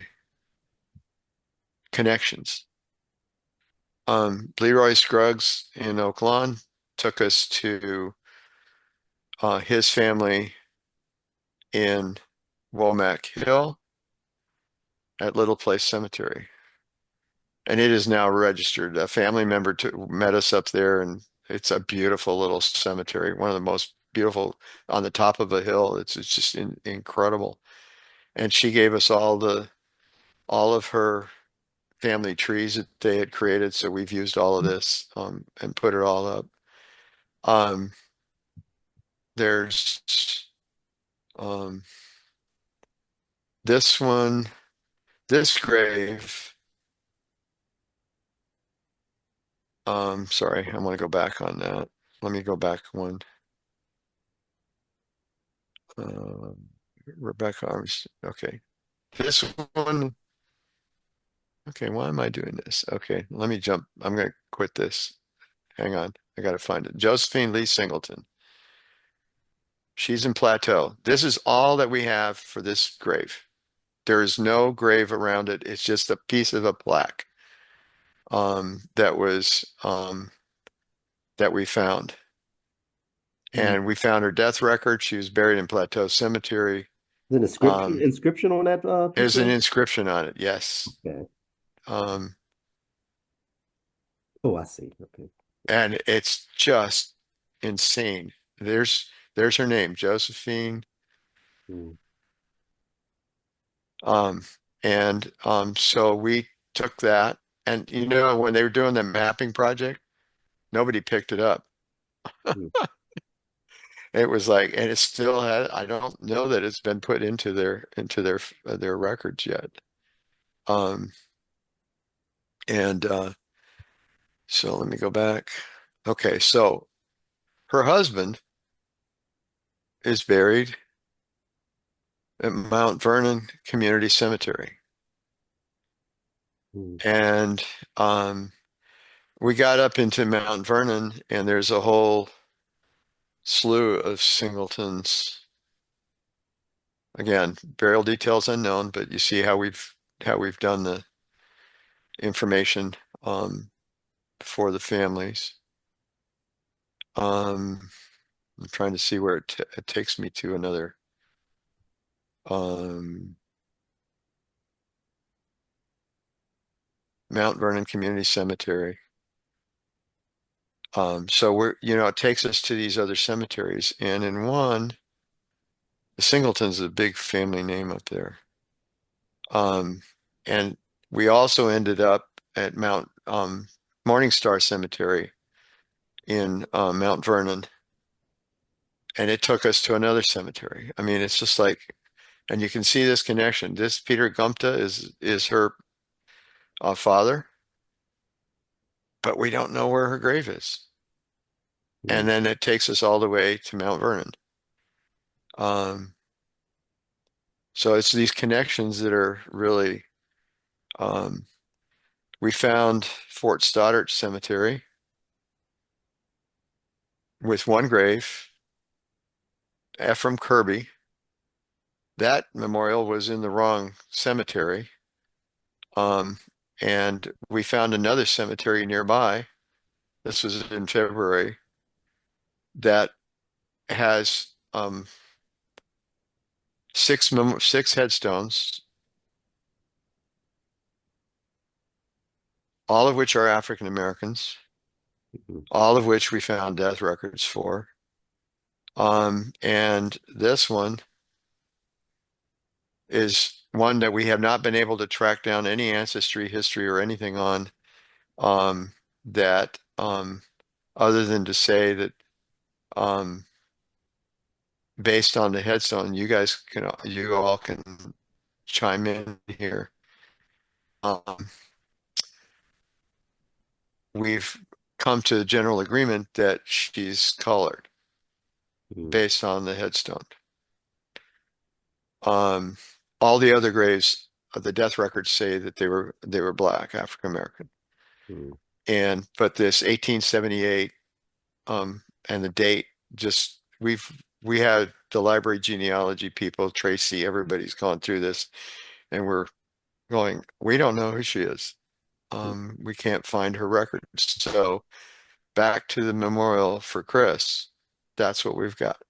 connections. Leroy Scruggs in Oak Lawn took us to his family in Womack Hill at Little Place Cemetery. And it is now registered. A family member met us up there, and it's a beautiful little cemetery, one of the most beautiful on the top of a hill. It's just incredible. And she gave us all of her family trees that they had created. So we've used all of this and put it all up. There's um, this one, this grave. Sorry, I want to go back on that. Let me go back one. Rebecca Arms. Okay. This one. Okay, why am I doing this? Okay, let me jump. I'm going to quit this. Hang on. I got to find it. Josephine Lee Singleton. She's in Plateau. This is all that we have for this grave. There is no grave around it. It's just a piece of a plaque that we found. And we found her death record. She was buried in Plateau Cemetery. Is an inscription on that There's picture? an inscription on it. Yes. Okay. Um, Oh, I see. Okay. and it's just insane. There's her name, Josephine. Hmm. Um, so we took that, and when they were doing the mapping project, nobody picked it up. Hmm. It was like, and it still had. I don't know that it's been put into their records yet. Um, and so let me go back. Okay, so her husband is buried at Mount Vernon Community Cemetery. Hmm. And we got up into Mount Vernon, and there's a whole slew of singletons. Again, burial details unknown, but you see how we've done the information for the families. I'm trying to see where it takes me to another. Mount Vernon Community Cemetery. So it takes us to these other cemeteries, and in one, the Singletons is a big family name up there. And we also ended up at Mount Morningstar Cemetery in Mount Vernon, and it took us to another cemetery. I mean, it's just like, and you can see this connection. This Peter Gumta is her father, but we don't know where her grave is. And then it takes us all the way to Mount Vernon. So it's these connections that are really, we found Fort Stoddart Cemetery with one grave, Ephraim Kirby. That memorial was in the wrong cemetery. And we found another cemetery nearby. This was in February that has six headstones, all of which are African Americans, all of which we found death records for. And this one is one that we have not been able to track down any ancestry history or anything on, that other than to say that based on the headstone, you all can chime in here. We've come to a general agreement that she's colored based on the headstone. All the other graves, the death records say that they were black, African American. But this 1878, and the date, just we had the library genealogy people, Tracy, everybody's gone through this, and we're going, we don't know who she is. We can't find her records. So back to the memorial for Chris, that's what we've got.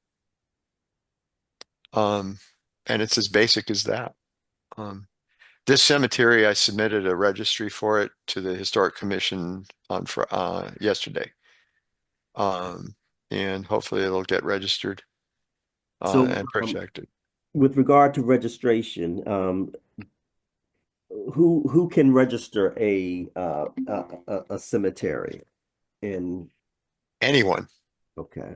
And it's as basic as that. This cemetery, I submitted a registry for it to the Historic Commission on yesterday. And hopefully it'll get registered and protected. With regard to registration, who can register a cemetery? Anyone. Okay.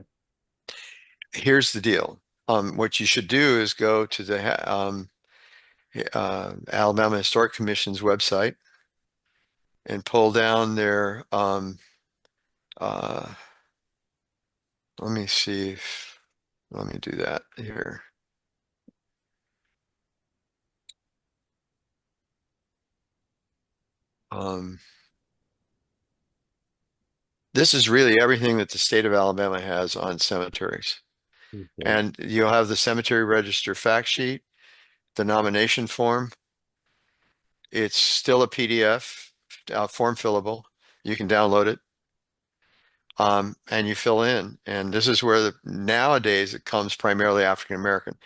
Here's the deal. What you should do is go to the Alabama Historic Commission's website and pull down their let me see if, let me do that here. This is really everything that the state of Alabama has on cemeteries. And you'll have the cemetery register fact sheet, the nomination form. It's still a PDF, form fillable. You can download it. And you fill in. And this is where nowadays it comes primarily African American.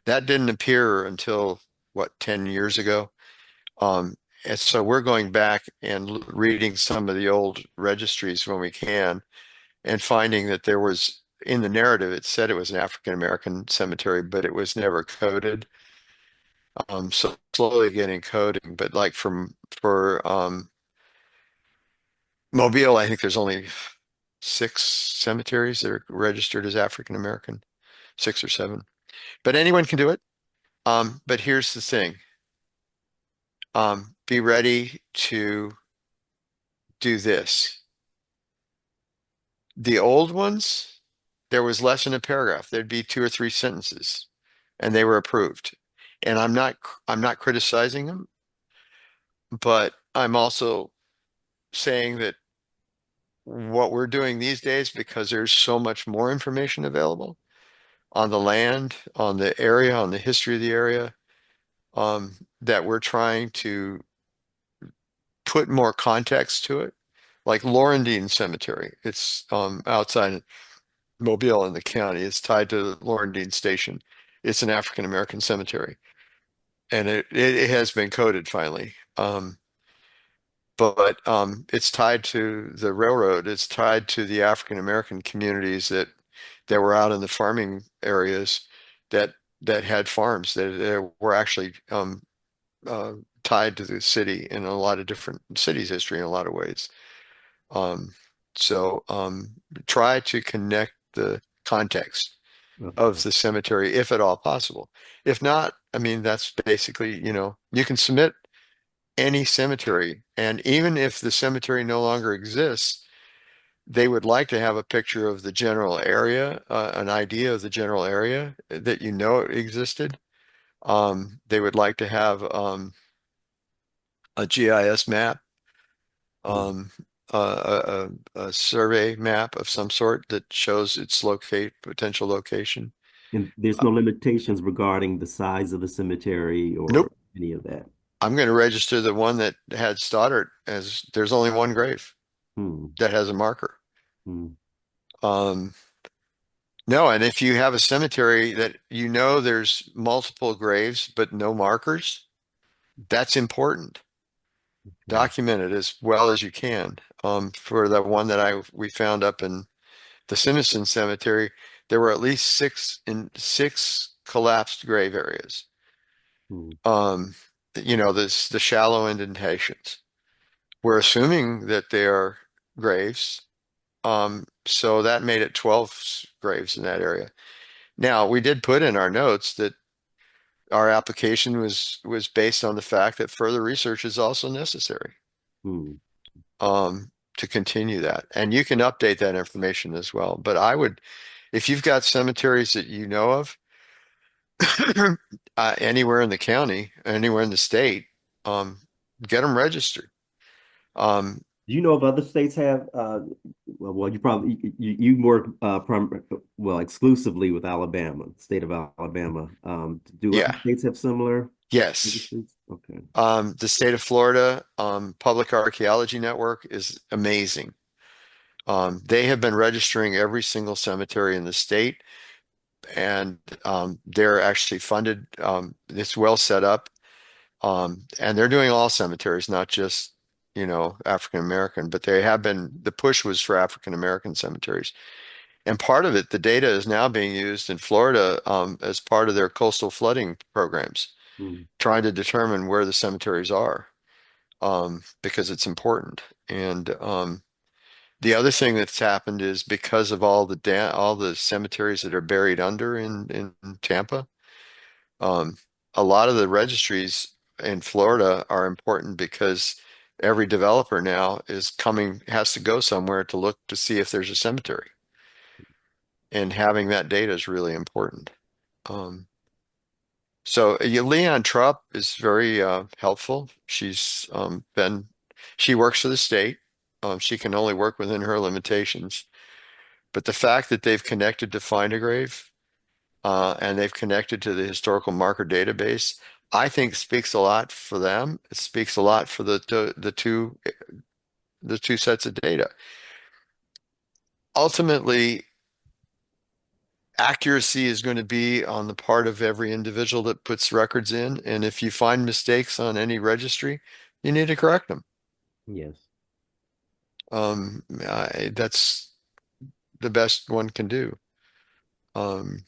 That didn't appear until what, 10 years ago. And so we're going back and reading some of the old registries when we can, and finding that there was, in the narrative, it said it was an African American cemetery, but it was never coded. So slowly getting coding, but like for Mobile, I think there's only 6 cemeteries that are registered as African American, 6 or 7. But anyone can do it. But here's the thing. Be ready to do this. The old ones, there was less than a paragraph. There'd be 2 or 3 sentences, and they were approved. And I'm not criticizing them, but I'm also saying that what we're doing these days, because there's so much more information available on the land, on the area, on the history of the area, that we're trying to put more context to it. Like Laurendine Cemetery, it's outside Mobile in the county. It's tied to the Laurendine Station. It's an African American cemetery, and it has been coded finally. but it's tied to the railroad. It's tied to the African American communities that were out in the farming areas that had farms that were actually uh, tied to the city in a lot of different cities' history in a lot of ways. Um, so try to connect the context of Okay. the cemetery if at all possible. If not, I mean, that's basically, you can submit any cemetery, and even if the cemetery no longer exists, they would like to have a picture of the general area, an idea of the general area that existed. They would like to have a GIS map, Hmm. um, a survey map of some sort that shows its potential location. And there's no limitations regarding the size of the cemetery or Nope. any of that. I'm going to register the one that had Stoddard as there's only one grave Hmm. that has a marker. Hmm. Um, no, and if you have a cemetery that there's multiple graves but no markers, that's important. Okay. Document it as well as you can. For the one that we found up in the Simpson Cemetery, there were at least six collapsed grave areas. Hmm. Um, the shallow indentations. We're assuming that they are graves. So that made it 12 graves in that area. Now, we did put in our notes that our application was based on the fact that further research is also necessary Hmm. to continue that. And you can update that information as well. But I would, if you've got cemeteries that you know of, anywhere in the county, anywhere in the state, get them registered. Um, Do you know if other states have well, you probably you work well exclusively with Alabama, state of Alabama. Do other yeah, states have similar yes. registries? Okay. The state of Florida, Public Archaeology Network is amazing. They have been registering every single cemetery in the state, and they're actually funded. It's well set up, and they're doing all cemeteries, not just, African American, but the push was for African American cemeteries. And part of it, the data is now being used in Florida as part of their coastal flooding programs, Hmm. trying to determine where the cemeteries are, because it's important. And the other thing that's happened is because of all the cemeteries that are buried under in Tampa, um, a lot of the registries in Florida are important because every developer now has to go somewhere to look to see if there's a cemetery, and having that data is really important. Um, Leon Trupp is very helpful. She works for the state. She can only work within her limitations. But the fact that they've connected to Find a Grave, and they've connected to the historical marker database, I think speaks a lot for them. It speaks a lot for the two sets of data. Ultimately, accuracy is going to be on the part of every individual that puts records in. And if you find mistakes on any registry, you need to correct them. Yes. That's the best one can do. Um,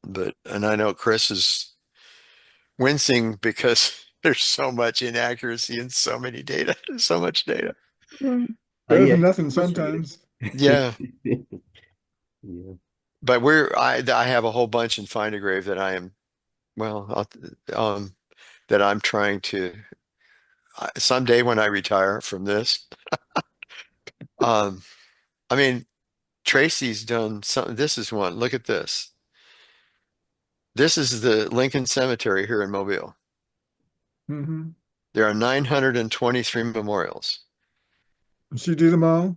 and I know Chris is wincing because there's so much inaccuracy and so many data, so much data. Better Yeah, than nothing appreciate sometimes. Yeah, it. Yeah. but I have a whole bunch in Find a Grave that I am, well, that I'm trying to, someday when I retire from this, um, I mean, Tracy's done something. This is one. Look at this. This is the Lincoln Cemetery here in Mobile. Hmm. There are 923 memorials. She do them all.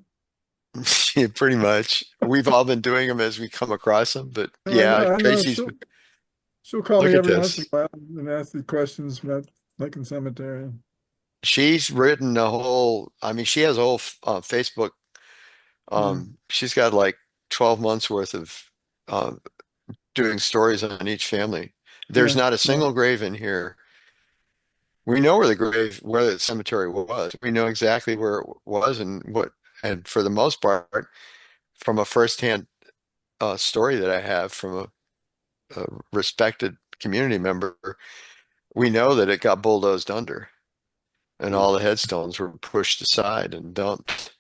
Yeah, pretty much. We've all been doing them as we come across them, but Oh, I yeah, know. I know. Tracy's, She'll call look me at every once in this. a while and ask me questions about Lincoln Cemetery. She's written a whole, I mean, she has a whole Facebook. Mm. She's got like 12 months worth of uh, doing stories on each family. There's Yeah. not a Yeah. single grave in here We know where the cemetery was. We know exactly where it was and what, and for the most part, from a firsthand story that I have from a respected community member, we know that it got bulldozed under and all the headstones were pushed aside and dumped.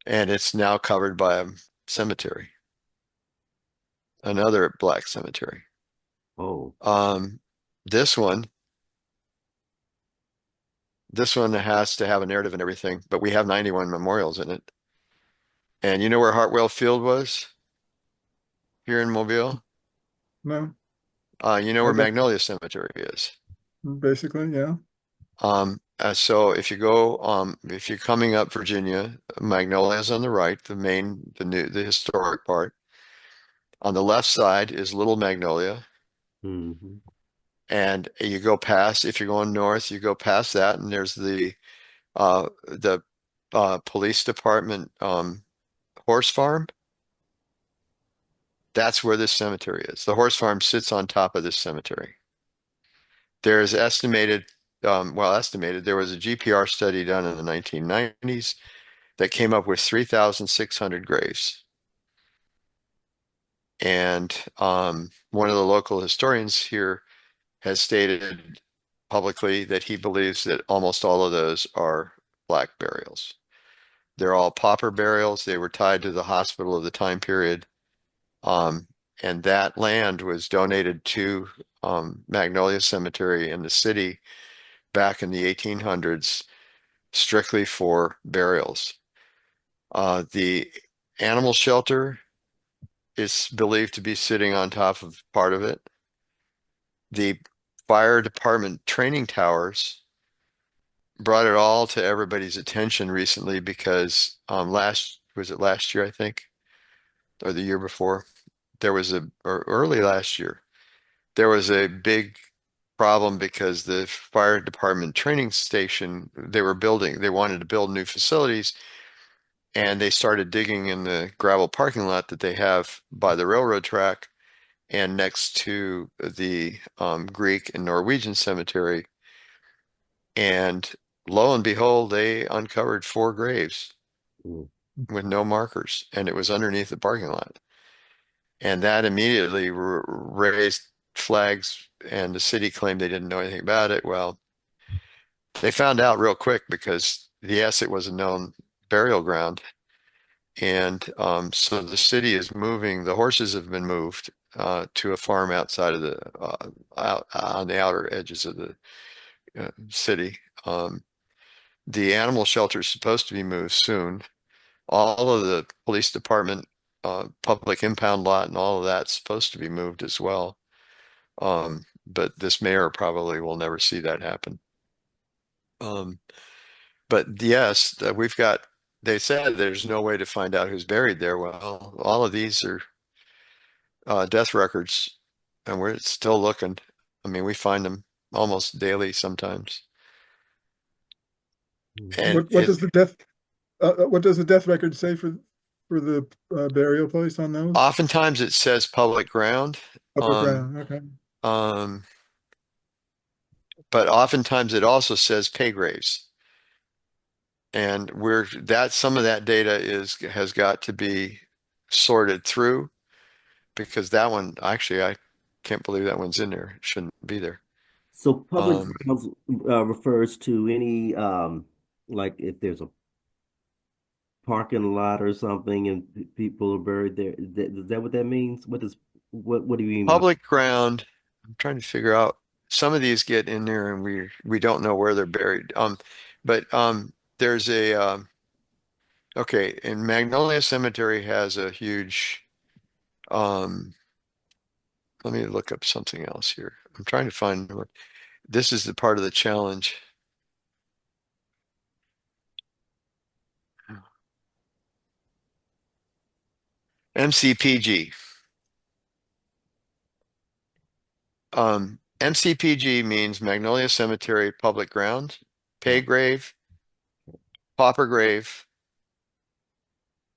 And it's now covered by a cemetery, another black cemetery. Oh, Um, this one, this one has to have a narrative and everything, but we have 91 memorials in it. And you know where Hartwell Field was here in Mobile? No, You know I where got Magnolia Cemetery is. basically, yeah. So if you're coming up Virginia, Magnolia is on the right, the historic part. On the left side is Little Magnolia, hmm. and you go past. If you're going north, you go past that, and there's the police department horse farm. That's where this cemetery is. The horse farm sits on top of this cemetery. There's estimated, there was a GPR study done in the 1990s that came up with 3,600 graves. And one of the local historians here has stated publicly that he believes that almost all of those are black burials. They're all pauper burials. They were tied to the hospital of the time period. Um, and that land was donated to Magnolia Cemetery in the city back in the 1800s, strictly for burials. The animal shelter is believed to be sitting on top of part of it. The fire department training towers brought it all to everybody's attention recently because was it last year, I think, or the year before? Or early last year, there was a big problem because the fire department training station they wanted to build new facilities, and they started digging in the gravel parking lot that they have by the railroad track and next to the Greek and Norwegian cemetery. And lo and behold, they uncovered 4 graves Mm. with no markers, and it was underneath the parking lot. And that immediately raised flags, and the city claimed they didn't know anything about it. Well, they found out real quick because, yes, it was a known burial ground. And so the city is moving, the horses have been moved to a farm outside of out on the outer edges of the city. The animal shelter is supposed to be moved soon. All of the police department, public impound lot, and all of that's supposed to be moved as well. But this mayor probably will never see that happen. But yes, they said there's no way to find out who's buried there. Well, all of these are death records, and we're still looking. I mean, we find them almost daily sometimes. And What does the death what does the death record say for the burial place on those? oftentimes it says public ground. Upper Um, ground. Okay. um, but oftentimes it also says pay graves. And some of that data has got to be sorted through because that one, actually, I can't believe that one's in there. It shouldn't be there. So public Um, grounds refers to any like if there's a parking lot or something and people are buried there. Is that what that means? What do you mean by Public ground, I'm trying to figure out, some of these get in there and we don't know where they're buried. But there's okay, and Magnolia Cemetery has a huge, um, let me look up something else here. I'm trying to find this is the part of the challenge. MCPG. MCPG means Magnolia Cemetery Public Ground, Pay Grave, Pauper Grave,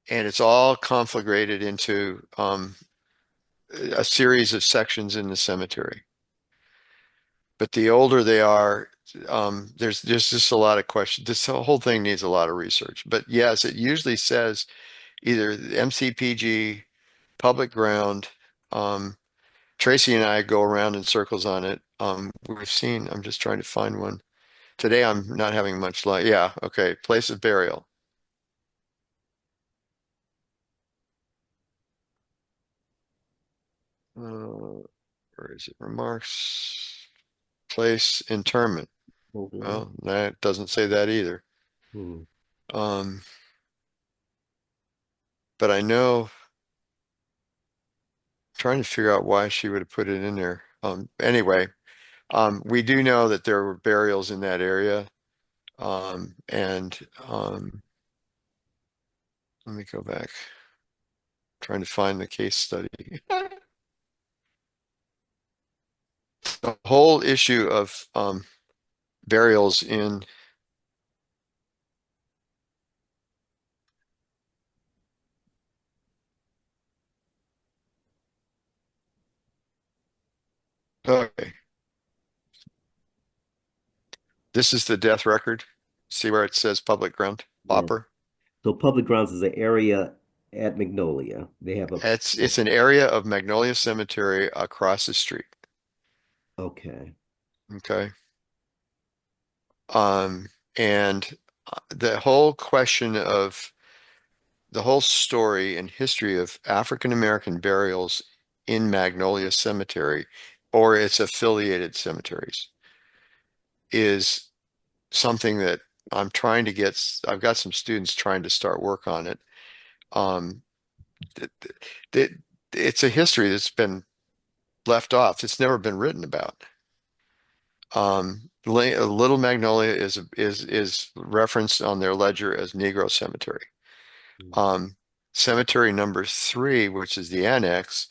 and it's all conflagrated into a series of sections in the cemetery. But the older they are, there's just a lot of questions. This whole thing needs a lot of research. But yes, it usually says either MCPG, public ground. Tracy and I go around in circles on it. We've seen, I'm just trying to find one. Today I'm not having much luck. Yeah, okay. Place of burial. Where is it? Remarks, place, interment. Mhm. Well, that doesn't say that either. Mhm. Um, but I know, trying to figure out why she would have put it in there. Anyway, we do know that there were burials in that area. And let me go back, trying to find the case study. The whole issue of burials in okay. This is the death record. See where it says public ground, Yeah. pauper. So public grounds is an area at Magnolia. They have a, It's an area of Magnolia Cemetery across the street. okay. Okay. Um, and the whole question of the whole story and history of African American burials in Magnolia Cemetery or its affiliated cemeteries is something that I'm trying to get. I've got some students trying to start work on it. Um, th- th- th- it's a history that's been left off. It's never been written about. Little Magnolia is referenced on their ledger as Negro Cemetery. Um, Cemetery number 3, which is the annex,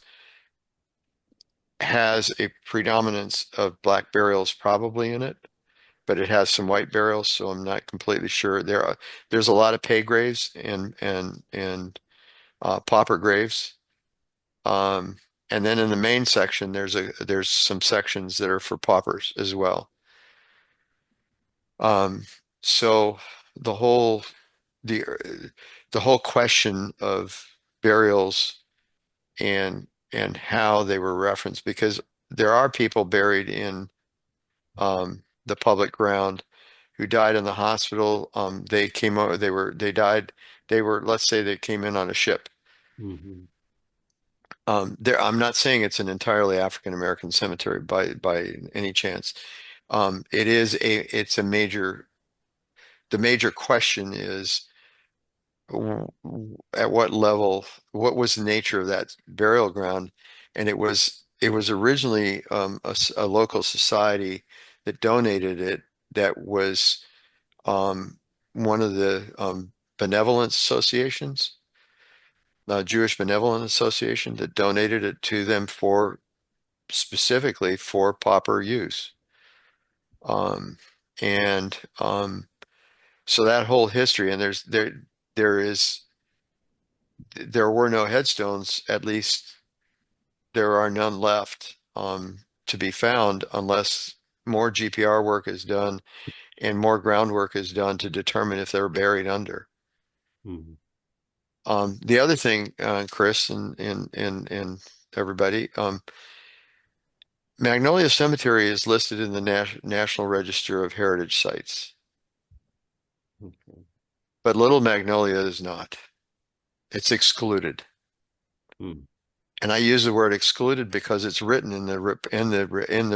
has a predominance of black burials probably in it, but it has some white burials, so I'm not completely sure. There's a lot of pay graves and pauper graves. Um, and then in the main section, there's some sections that are for paupers as well. Um, so the whole the the whole question of burials and how they were referenced, because there are people buried in the public ground who died in the hospital. They came over, they died, let's say they came in on a ship. Mhm. I'm not saying it's an entirely African American cemetery by any chance. It's a major, the major question is at what level, what was the nature of that burial ground? And it was originally a local society that donated it, that was one of the benevolent associations, Jewish Benevolent Association, that donated it to them for specifically for pauper use. Um, and so that whole history, and there is there were no headstones, at least there are none left to be found unless more GPR work is done and more groundwork is done to determine if they're buried under. Mhm. The other thing, Chris and everybody, Magnolia Cemetery is listed in the National Register of Heritage Sites, Okay. but Little Magnolia is not. It's excluded. Hmm. And I use the word excluded because it's written in the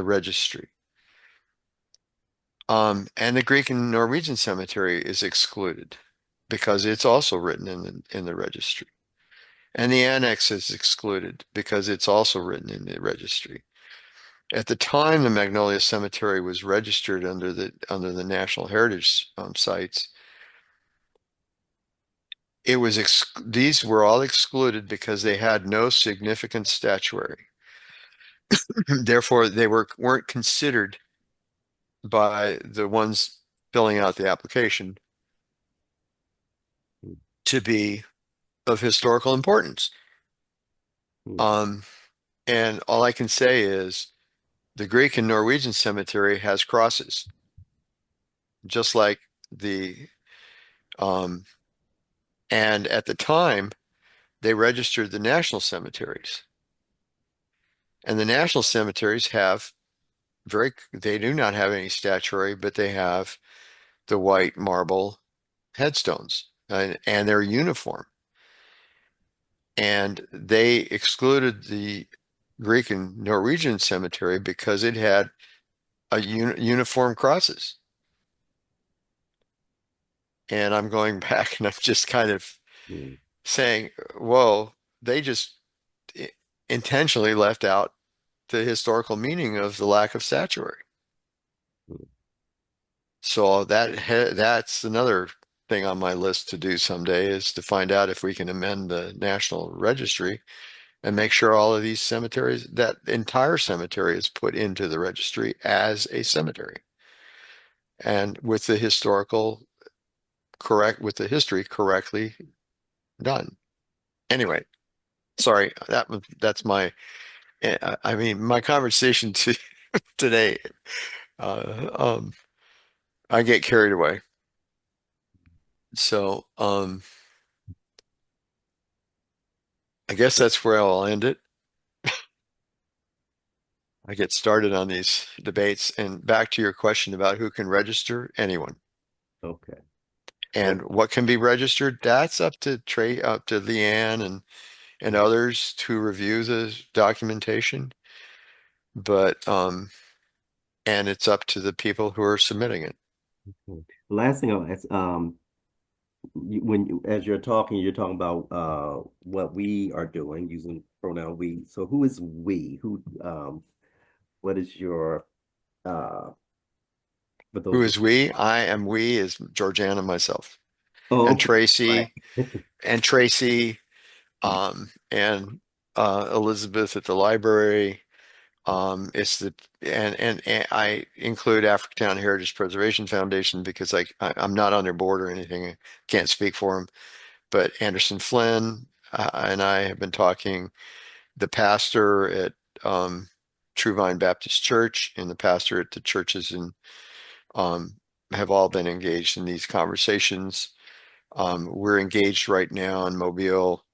registry. And the Greek and Norwegian cemetery is excluded because it's also written in the registry. And the annex is excluded because it's also written in the registry. At the time the Magnolia Cemetery was registered under the National Heritage sites, these were all excluded because they had no significant statuary. Therefore, they weren't considered by the ones filling out the application Hmm. to be of historical importance. Hmm. Um, and all I can say is the Greek and Norwegian cemetery has crosses. just like the, um, and at the time, they registered the national cemeteries. And the national cemeteries have they do not have any statuary, but they have the white marble headstones and they're uniform. And they excluded the Greek and Norwegian cemetery because it had a uniform crosses. And I'm going back and I'm just kind of Mm. saying, whoa, they just intentionally left out the historical meaning of the lack of statuary. Mm. So that's another thing on my list to do someday is to find out if we can amend the National Registry and make sure all of these cemeteries, that entire cemetery is put into the registry as a cemetery. And with the with the history correctly done. Anyway, sorry, that's my, I mean, my conversation today, uh, um, I get carried away. So, I guess that's where I'll end it. I get started on these debates and back to your question about who can register, anyone. Okay. And what can be registered, that's up to Leanne and others to review the documentation. But and it's up to the people who are submitting it. Okay. Last thing I'll ask, as you're talking about what we are doing using pronoun we. So who is we? What is your for Who those is we? I am we is Georgiana, myself, oh, and okay. Right. Tracy, and Elizabeth at the library. It's the and I include Africatown Heritage Preservation Foundation because I'm not on their board or anything. I can't speak for them. But Anderson Flynn and I have been talking. The pastor at True Vine Baptist Church and the pastor at the churches in um, have all been engaged in these conversations. We're engaged right now in Mobile,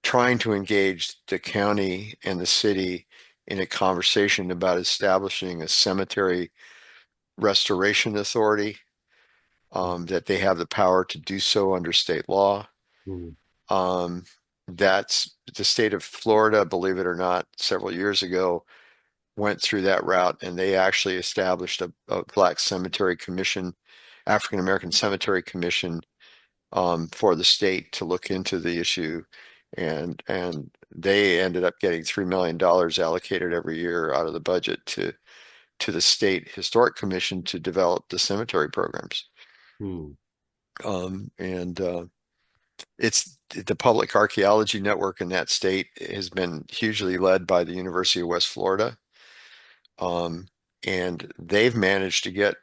trying to engage the county and the city in a conversation about establishing a cemetery restoration authority, that they have the power to do so under state law. Mm. Um, that's the state of Florida, believe it or not, several years ago went through that route and they actually established a Black Cemetery Commission, African American Cemetery Commission, for the state to look into the issue. And they ended up getting $3 million allocated every year out of the budget to the State Historic Commission to develop the cemetery programs. Mm. And it's the Public Archaeology Network in that state has been hugely led by the University of West Florida. And they've managed to get,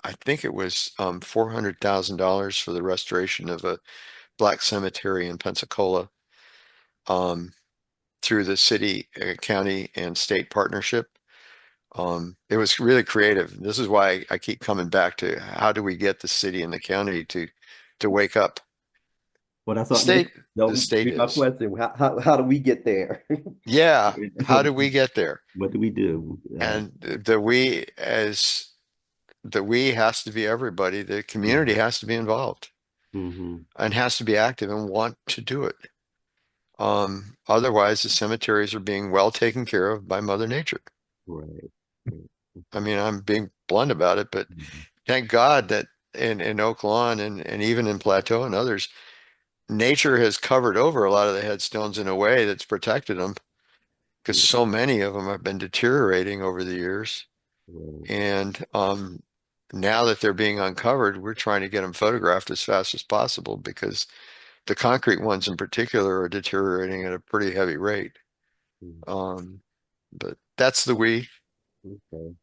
I think it was $400,000 for the restoration of a Black cemetery in Pensacola, um, through the city, county, and state partnership. It was really creative. This is why I keep coming back to how do we get the city and the county to wake up? Well, that's The all. state, the Don't state be my is. question. How do we get there? Yeah, how do we get there? What do we do? And the we has to be everybody. The community has to be involved Mm-hmm. and has to be active and want to do it. Otherwise, the cemeteries are being well taken care of by Mother Nature. Right. I mean, I'm being blunt about it, but Mhm. thank God that in Oak Lawn and even in Plateau and others, nature has covered over a lot of the headstones in a way that's protected them because so many of them have been deteriorating over the years. Right. And now that they're being uncovered, we're trying to get them photographed as fast as possible because the concrete ones in particular are deteriorating at a pretty heavy rate. Mm. Um, but that's the we. Okay.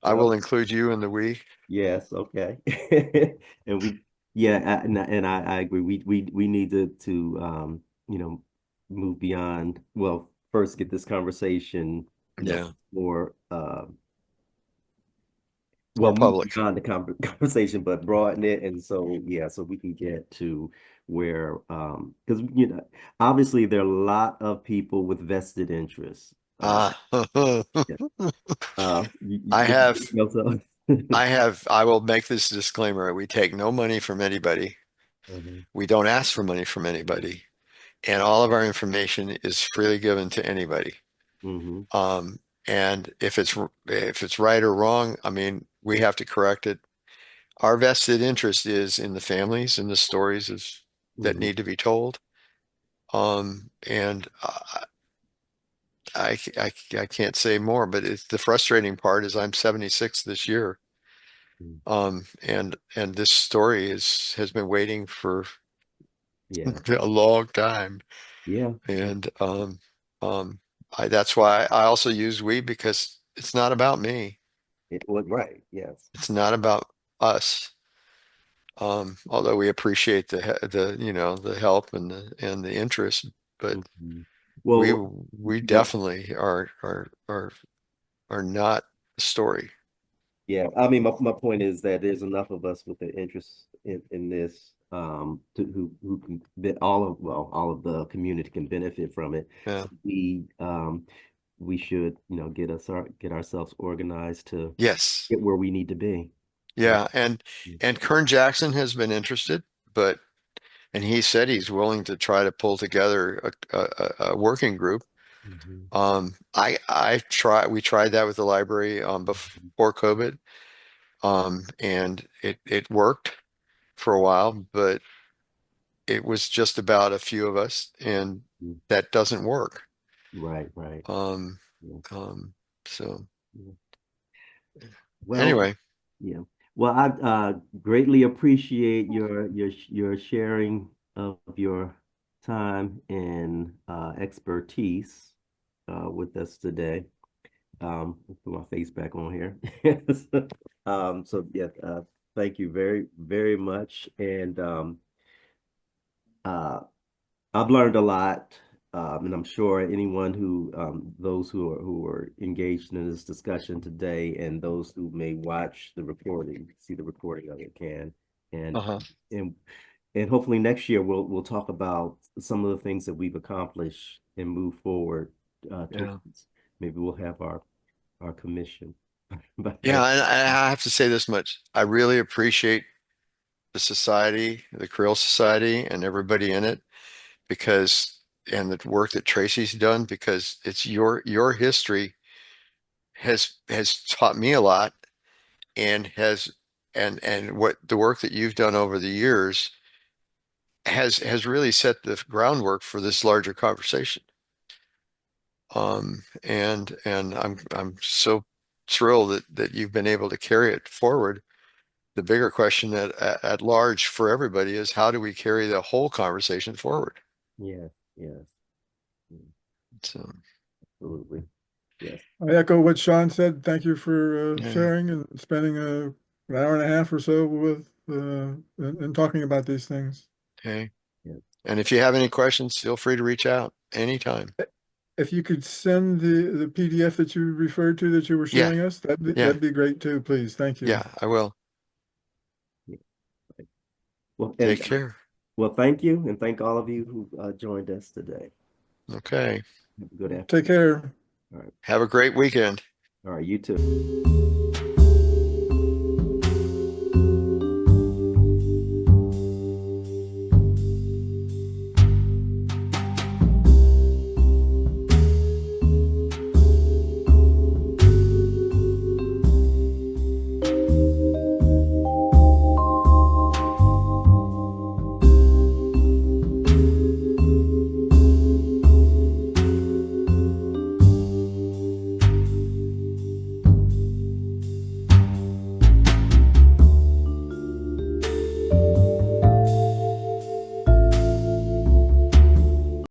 I will Well, include you in the we. yes, okay. And I agree. We need to move beyond, well, first get this conversation, Yeah. more well, move public. beyond the conversation, but broaden it, and so yeah, so we can get to where because obviously there are a lot of people with vested interests. Ah, Yeah. You, I you, have, so. I will make this disclaimer. We take no money from anybody. Mhm, We don't ask for money from anybody. And all of our information is freely given to anybody. mhm, Um, and if it's right or wrong, I mean, we have to correct it. Our vested interest is in the families and the stories that mhm. need to be told. And I can't say more, but it's the frustrating part is I'm 76 this year. Mhm. And this story has been waiting for Yeah, a long time. yeah, And um that's why I also use we, because it's not about me. it was right. Yes. It's not about us. Although we appreciate the help and the interest, but Mhm. we Well, we yeah, definitely are not the story. yeah. I mean, my point is that there's enough of us with the interest in this, who can that all of the community can benefit from it. Yeah. So we should, get ourselves organized to Yes. get where we need to be. Yeah. And Kern Jackson has been interested, but and he said he's willing to try to pull together a working group. Mhm. We tried that with the library before COVID. And it worked for a while, but it was just about a few of us, and Mhm. that doesn't work. Right, right. Um, Yeah, so yeah. Well, anyway, yeah. Well, I greatly appreciate your sharing of your time and expertise with us today. Put my face back on here. So yeah, thank you very, very much. And uh, I've learned a lot, and I'm sure anyone those who are engaged in this discussion today, and those who may watch the recording, see the recording of it, can, and uh-huh. and and hopefully next year we'll talk about some of the things that we've accomplished and move forward Yeah. towards. Maybe we'll have our commission. But Yeah, and I have to say this much. I really appreciate the society, the Creel Society, and everybody in it, because and the work that Tracy's done, because it's your history has taught me a lot, and has and what the work that you've done over the years has really set the groundwork for this larger conversation. And I'm so thrilled that you've been able to carry it forward. The bigger question at large for everybody is, how do we carry the whole conversation forward? yes, yes, So absolutely, yes. I echo what Sean said. Thank you for yeah, sharing and spending an hour and a half or so with and talking about these things. okay. Yeah. And if you have any questions, feel free to reach out anytime. If you could send the PDF that you referred to that you were Yeah, showing us, yeah, that'd be great too, please. Thank you. yeah, I will. Yeah. Well, Take care. thank you, and thank all of you who joined us today. Okay. Have a good Take afternoon. care. All right, Have a great weekend. all right, you too.